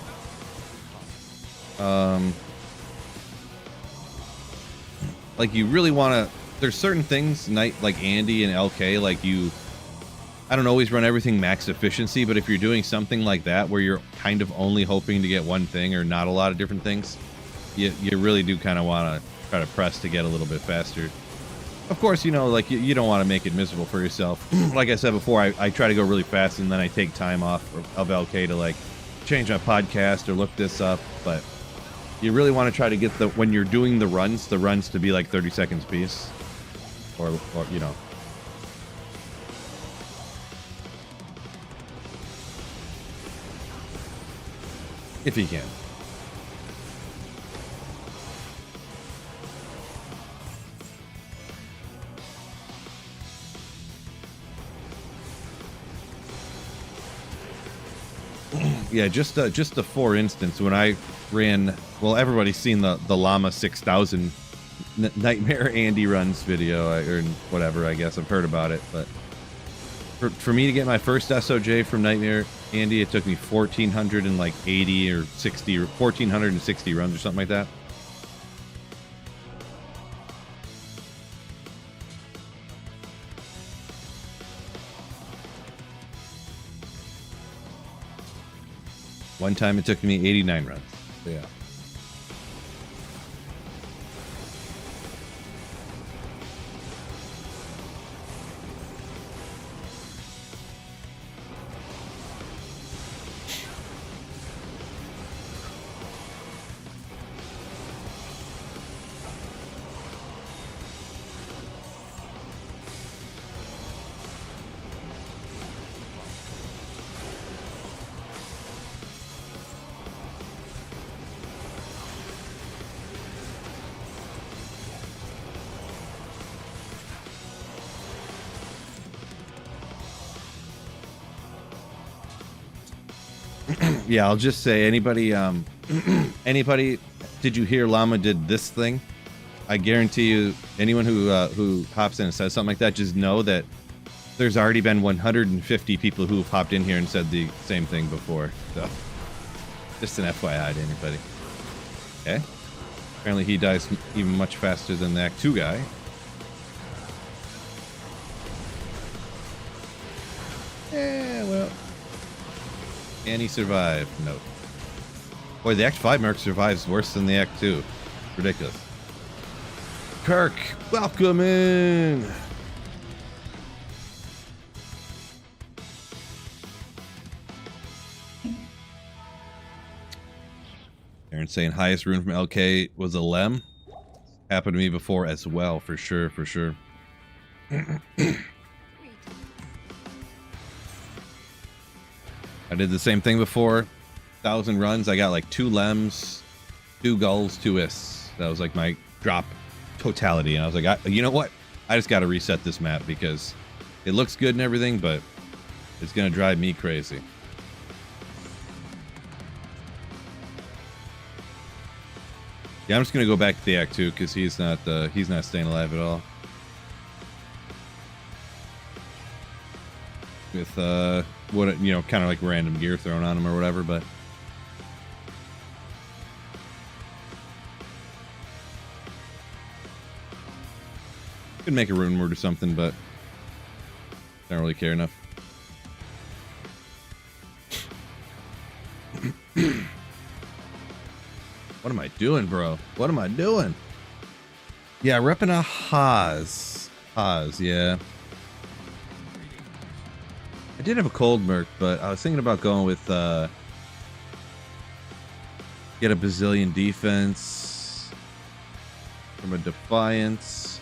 A: Like you really want to. There's certain things like Andy and LK, like I don't always run everything max efficiency, but if you're doing something like that where you're kind of only hoping to get one thing or not a lot of different things, you really do kind of want to try to press to get a little bit faster. Of course, you know, like you don't want to make it miserable for yourself. Like I said before, I try to go really fast and then I take time off of LK to like change my podcast or look this up. But you really want to try to get when you're doing the runs to be like 30 seconds piece, or you know. If you can. Yeah, just for instance, when I ran, well, everybody's seen the Llama 6000 Nightmare Andy runs video, or whatever, I guess I've heard about it, but for me to get my first SOJ from Nightmare Andy, it took me 1,480 or 60 or 1,460 runs or something like that. One time it took me 89 runs. So yeah. Yeah, I'll just say anybody did you hear Llama did this thing? I guarantee you anyone who hops in and says something like that, just know that there's already been 150 people who've hopped in here and said the same thing before. So just an FYI to anybody. Okay. Apparently he dies even much faster than the Act 2 guy. Yeah, well. Can he survive? No. Boy, the Act 5 Merc survives worse than the Act 2. Ridiculous. Kirk, welcome in! Aaron saying highest rune from LK was a Lem. Happened to me before as well, for sure, for sure. I did the same thing before. 1,000 runs. I got like 2 Lems, 2 Gulls, 2 Ists. That was like my drop totality. And I was like, you know what? I just got to reset this map because it looks good and everything, but it's going to drive me crazy. Yeah, I'm just going to go back to the Act 2 because he's not staying alive at all. With what, you know, kind of like random gear thrown on him or whatever, but could make a rune word or something, but don't really care enough. What am I doing, bro? What am I doing? Yeah, repping a Haas. Haas, yeah. I did have a cold merc, but I was thinking about going with get a bazillion defense from a Defiance.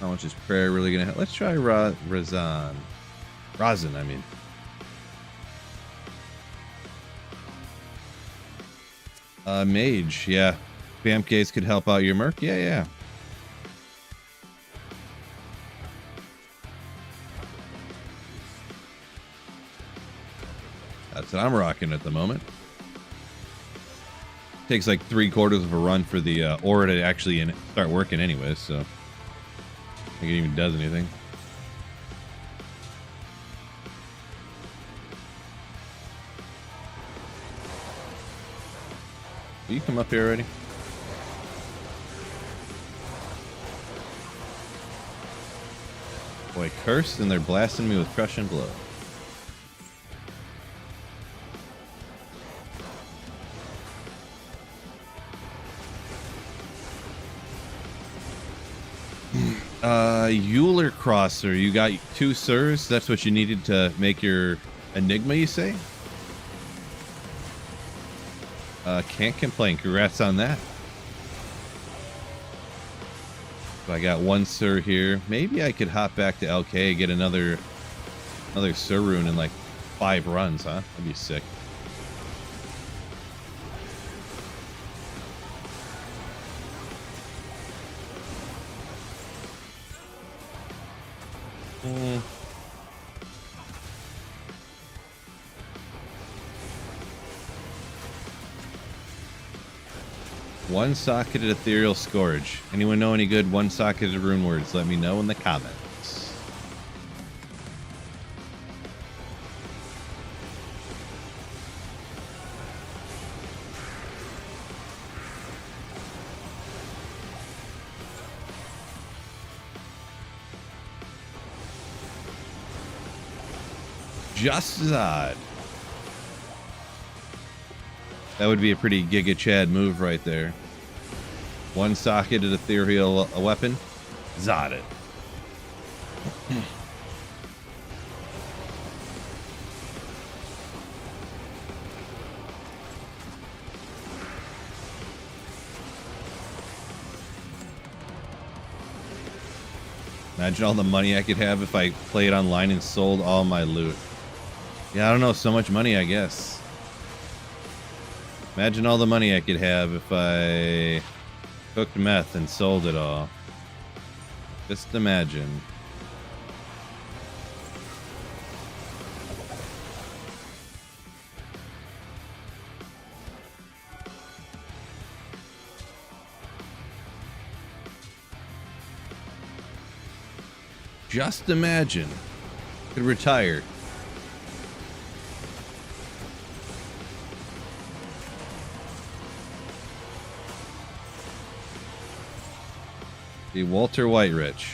A: How much is prayer really gonna help? Let's try Razan. Razan, I mean. Mage, yeah. Vamp Gaze could help out your Merc. Yeah, yeah. That's what I'm rocking at the moment. Takes like 3/4 of a run for the aura to actually start working anyways, so I think it even does anything. Will you come up here already? Boy, cursed, and they're blasting me with crushing blow. Euler Crosser, you got 2 Sirs? That's what you needed to make your Enigma, you say? Can't complain. Congrats on that. So I got 1 Sir here. Maybe I could hop back to LK and get another Sir rune in like 5 runs, huh? That'd be sick. One-socketed Ethereal Scourge. Anyone know any good one-socketed rune words? Let me know in the comments. Just Zod. That would be a pretty Giga Chad move right there. One-socketed ethereal weapon. Zod it. Imagine all the money I could have if I played online and sold all my loot. Yeah, I don't know, so much money, I guess. Imagine all the money I could have if I cooked meth and sold it all. Just imagine. Just imagine. Could retire. The Walter Whiterich.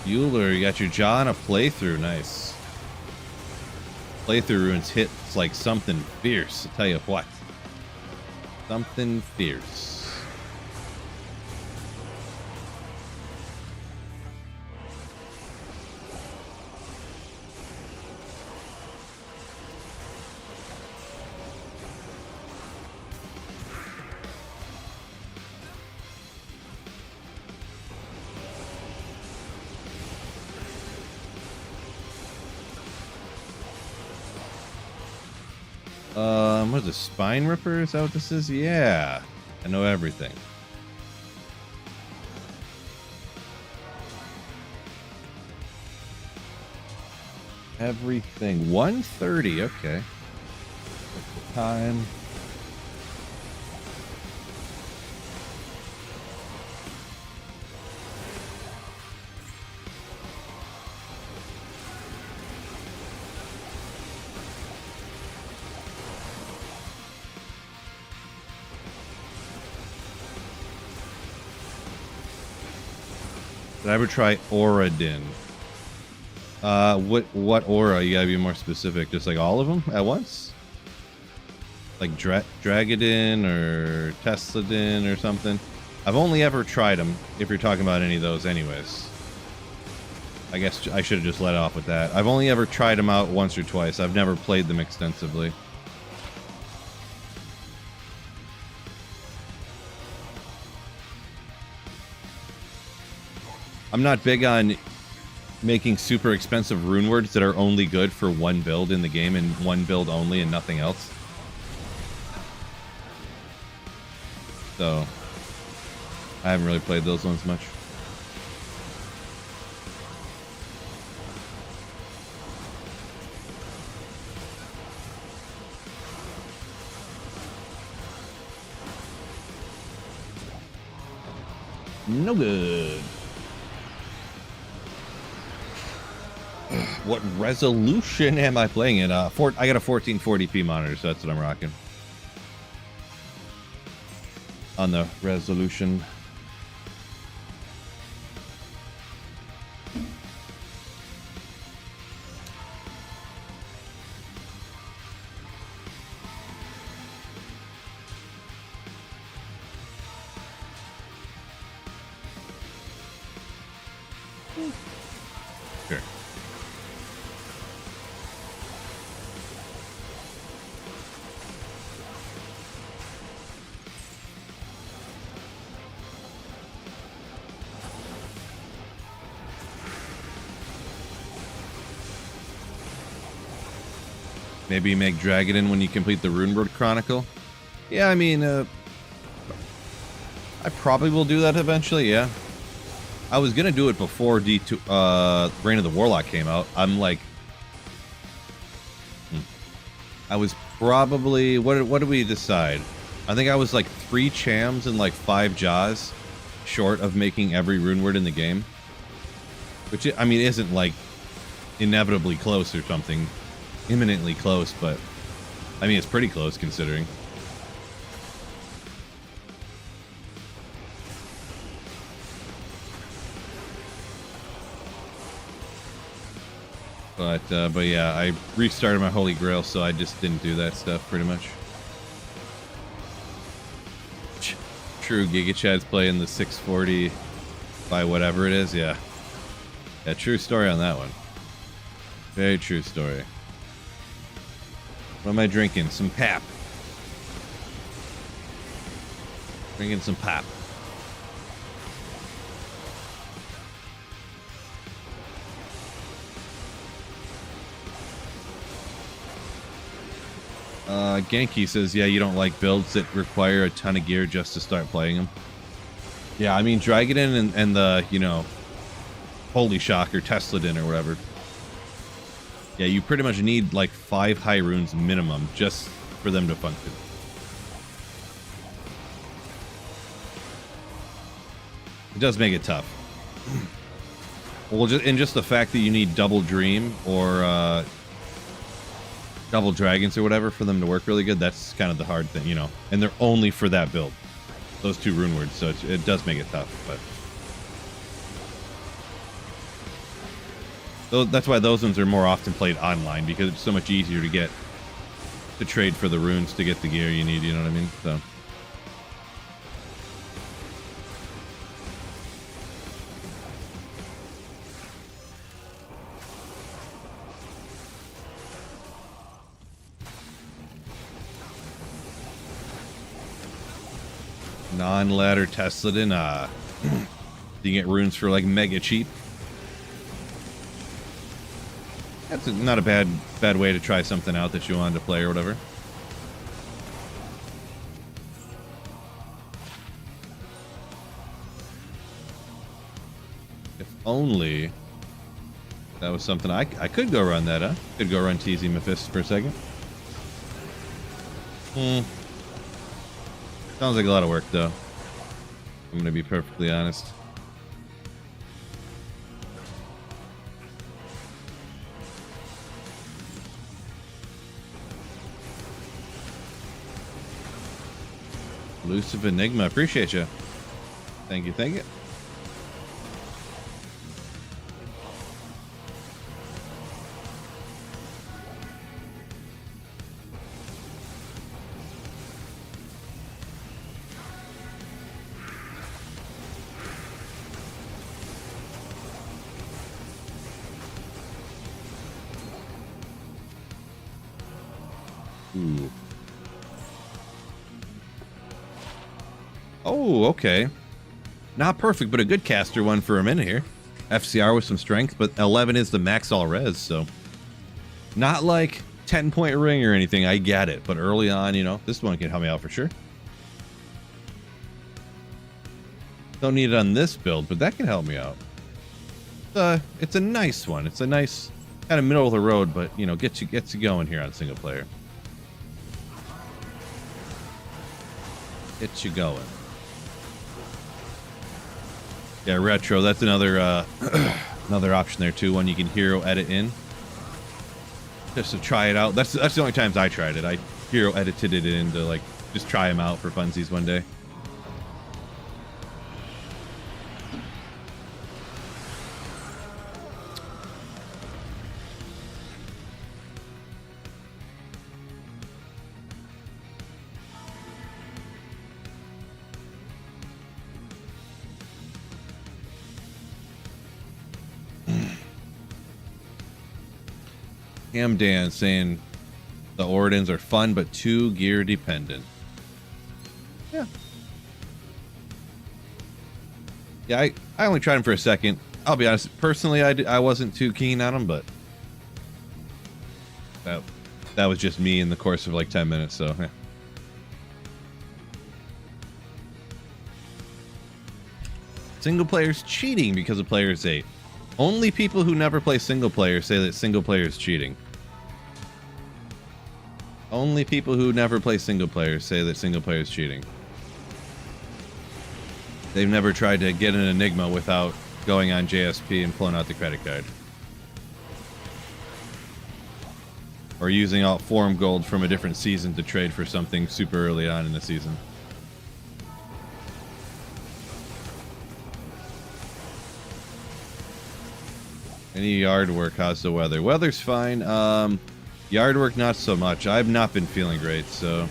A: Euler, you got your jaw on a playthrough. Nice. Playthrough runes hit like something fierce. I'll tell you what. Something fierce. What is this? Spine Ripper? Is that what this is? Yeah. I know everything. Everything. 130. Okay. Time. Did I ever try Auradin? What aura? You gotta be more specific. Just like all of them at once? Like Dragadin or Tesladin or something? I've only ever tried them, if you're talking about any of those anyways. I guess I should have just let off with that. I've only ever tried them out once or twice. I've never played them extensively. I'm not big on making super expensive rune words that are only good for one build in the game and one build only and nothing else. So I haven't really played those ones much. No good. What resolution am I playing in? I got a 1440p monitor, so that's what I'm rocking. On the resolution. Sure. Maybe make Dragon when you complete the Runeward Chronicle. Yeah, I mean, I probably will do that eventually, yeah. I was gonna do it before Reign of the Warlock came out. I'm like, I was probably, what did we decide? I think I was like 3 Chams and like 5 Jaws short of making every rune word in the game. Which, I mean, isn't like inevitably close or something. Imminently close, but I mean, it's pretty close considering. But yeah, I restarted my Holy Grail, so I just didn't do that stuff pretty much. True, Giga Chad's playing the 640 by whatever it is, yeah. Yeah, true story on that one. Very true story. What am I drinking? Some pap. Drinking some pap. Genki says, yeah, you don't like builds that require a ton of gear just to start playing them. Yeah, I mean, Dragadin and the, you know, Holy Shock or Tesladin or whatever. Yeah, you pretty much need like 5 high runes minimum just for them to function. It does make it tough. Well, just the fact that you need double Dream or double Dragons or whatever for them to work really good, that's kind of the hard thing, you know. And they're only for that build. Those 2 rune words, so it does make it tough, but... That's why those ones are more often played online, because it's so much easier to trade for the runes to get the gear you need, you know what I mean? So... non-ladder Tesladin, you get runes for like mega cheap. That's not a bad way to try something out that you wanted to play or whatever. If only that was something I could go run that, huh? Could go run TZ Mephistus for a second. Sounds like a lot of work, though. I'm gonna be perfectly honest. Elusive Enigma, appreciate you. Thank you, thank you. Ooh. Oh, okay. Not perfect, but a good caster one for a minute here. FCR with some strength, but 11 is the max all res, so not like 10-point ring or anything. I get it, but early on, you know, this one can help me out for sure. Don't need it on this build, but that can help me out. It's a nice one. It's a nice kind of middle of the road, but you know, gets you going here on single player. Gets you going. Yeah, retro. That's another another option there too. One you can hero edit in, just to try it out. That's the only times I tried it. I hero edited it in to like just try them out for funsies one day. Dan saying the Ordins are fun but too gear dependent. Yeah. Yeah, I only tried them for a second. I'll be honest. Personally, I wasn't too keen on them, but that was just me in the course of like 10 minutes. So yeah. Single player's cheating because of players 8. Only people who never play single player say that single player is cheating. Only people who never play single player say that single player is cheating. They've never tried to get an Enigma without going on JSP and pulling out the credit card. Or using out forum gold from a different season to trade for something super early on in the season. Any yard work? How's the weather? Weather's fine. Yard work, not so much. I've not been feeling great, so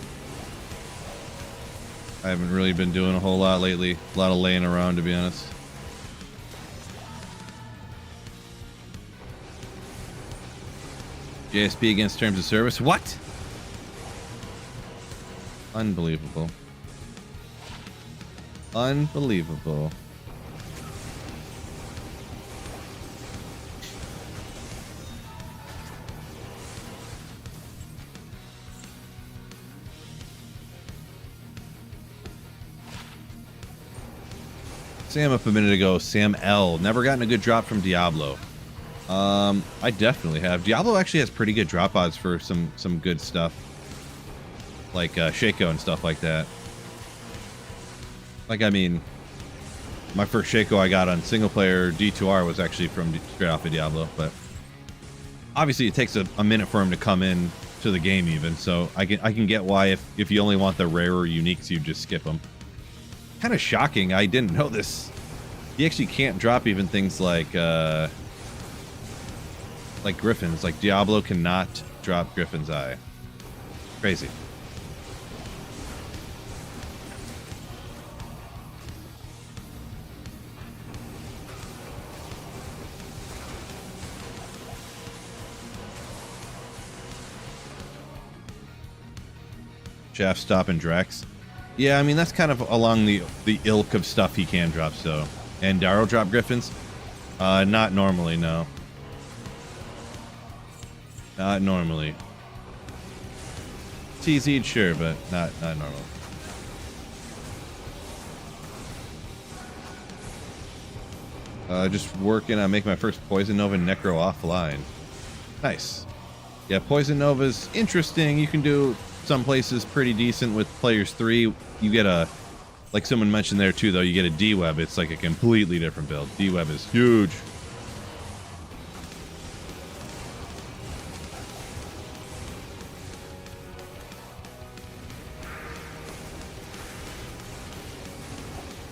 A: I haven't really been doing a whole lot lately. A lot of laying around, to be honest. JSP against terms of service? What? Unbelievable. Unbelievable. Sam up a minute ago. Sam L. Never gotten a good drop from Diablo. I definitely have. Diablo actually has pretty good drop odds for some good stuff. Like Shaco and stuff like that. Like, I mean, my first Shaco I got on single player D2R was actually from straight off of Diablo, but obviously it takes a minute for him to come in to the game even, so I can get why if you only want the rarer uniques, you just skip them. Kind of shocking. I didn't know this. He actually can't drop even things like Griffin's. Like Diablo cannot drop Griffin's Eye. Crazy. Shaft Stop and Drex. Yeah, I mean, that's kind of along the ilk of stuff he can drop, so. And Darrow drop Griffins? Not normally, no. Not normally. TZ'd, sure, but not normal. Just working on making my first Poison Nova Necro offline. Nice. Yeah, Poison Nova's interesting. You can do some places pretty decent with players 3. You get a, like someone mentioned there too, though, you get a D-Web. It's like a completely different build. D-Web is huge.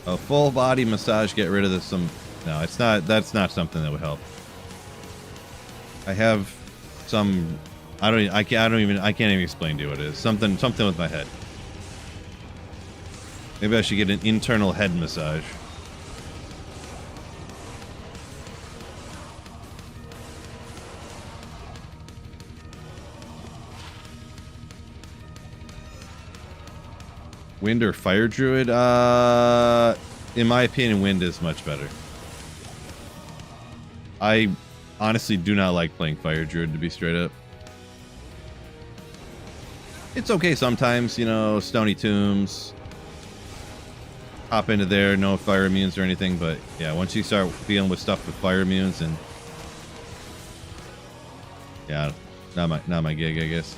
A: A full body massage, get rid of this. No, it's not. That's not something that would help. I have some. I can't even explain to you what it is. Something with my head. Maybe I should get an internal head massage. Wind or Fire Druid? In my opinion, Wind is much better. I honestly do not like playing Fire Druid, to be straight up. It's okay sometimes, you know, Stony Tombs. Hop into there, no fire immunes or anything, but yeah, once you start dealing with stuff with fire immunes, and yeah, not my gig, I guess.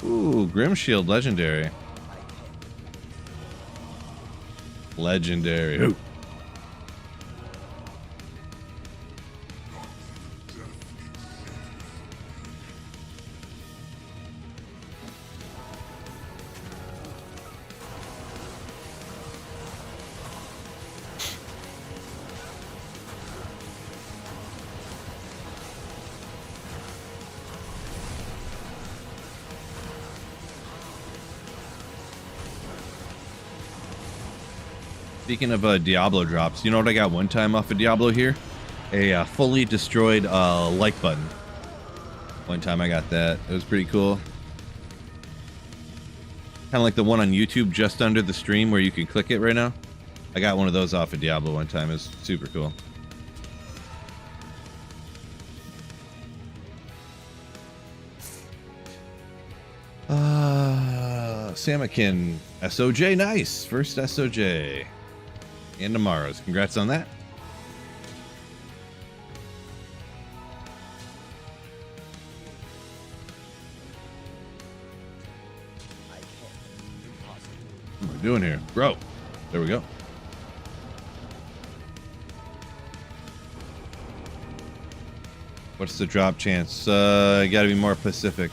A: Ooh, Grim Shield legendary. Legendary. Ooh. Speaking of Diablo drops, you know what I got one time off of Diablo here? A fully destroyed like button. One time I got that. It was pretty cool. Kind of like the one on YouTube just under the stream where you can click it right now. I got one of those off of Diablo one time. It was super cool. Samakin SOJ, nice. First SOJ. And tomorrow's. Congrats on that. What am I doing here? Bro. There we go. What's the drop chance? You gotta be more Pacific.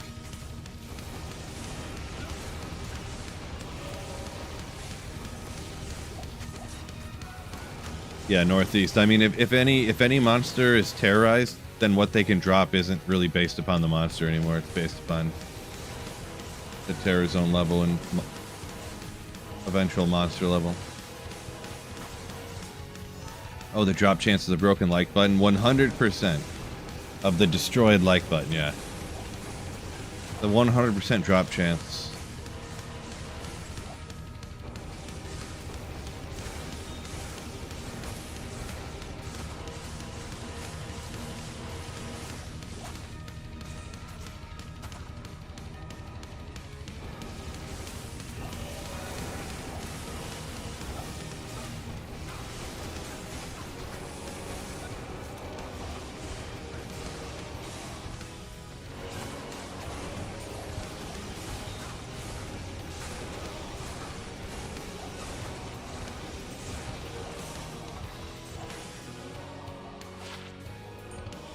A: Yeah, northeast. I mean, if any monster is terrorized, then what they can drop isn't really based upon the monster anymore. It's based upon the terror zone level and eventual monster level. Oh, the drop chance is a broken like button. 100% of the destroyed like button, yeah. The 100% drop chance.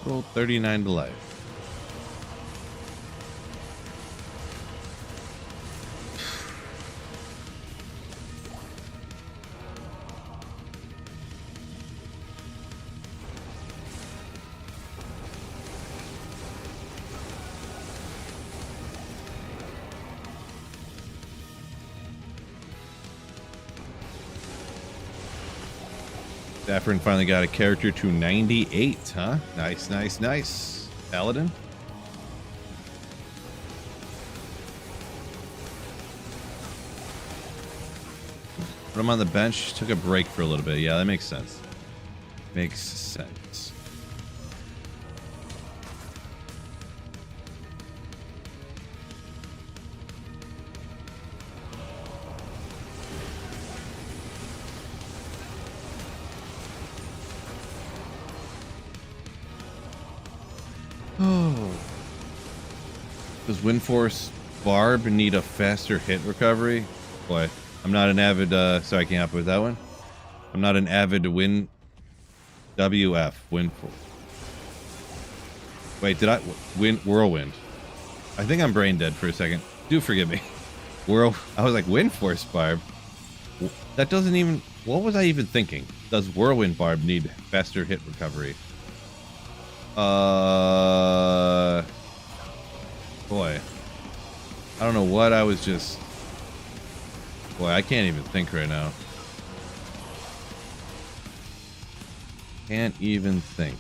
A: Roll 39 to life. Saffron finally got a character to 98, huh? Nice, nice, nice. Paladin. Put him on the bench, took a break for a little bit. Yeah, that makes sense. Makes sense. Oh. Does Windforce Barb need a faster hit recovery? Boy, I'm not an avid, sorry, I can't help with that one. I'm not an avid WF, Windforce. Wait, did I, Whirlwind. I think I'm brain dead for a second. Do forgive me. I was like, Windforce Barb? That doesn't even, what was I even thinking? Does Whirlwind Barb need faster hit recovery? Boy, I don't know what I was just, boy, I can't even think right now. Can't even think.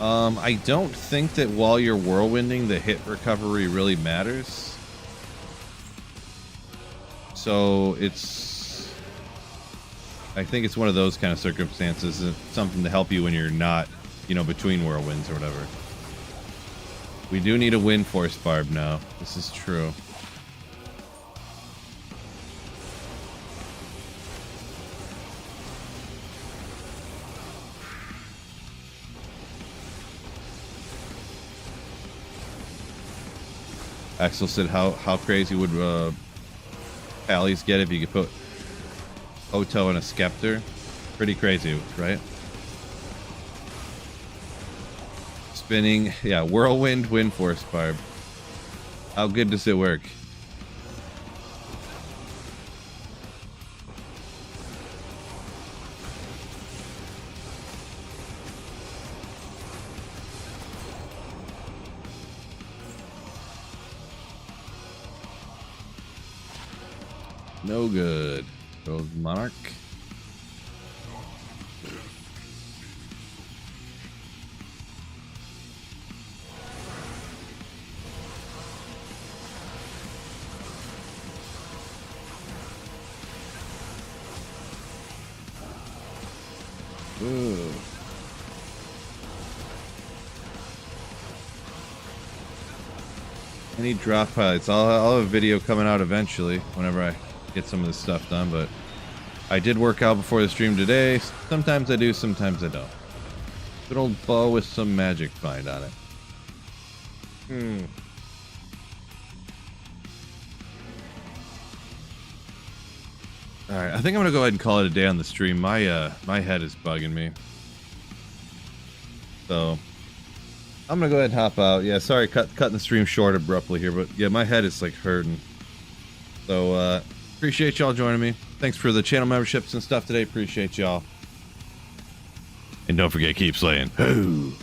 A: I don't think that while you're whirlwinding, the hit recovery really matters. So I think it's one of those kind of circumstances. It's something to help you when you're not, you know, between whirlwinds or whatever. We do need a wind force barb now. This is true. Axel said, how crazy would Pallies get if you could put Oto and a Scepter? Pretty crazy, right? Spinning, yeah, Whirlwind, Wind Force Barb. How good does it work? No good. Goes Monarch. Ooh. I need drop pilots. I'll have a video coming out eventually whenever I get some of this stuff done, but I did work out before the stream today. Sometimes I do, sometimes I don't. Good old bow with some magic find on it. Alright, I think I'm gonna go ahead and call it a day on the stream. My head is bugging me. So I'm gonna go ahead and hop out. Yeah, sorry, cutting the stream short abruptly here, but yeah, my head is like hurting. So appreciate y'all joining me. Thanks for the channel memberships and stuff today. Appreciate y'all. And don't forget, keep slaying. Hoo!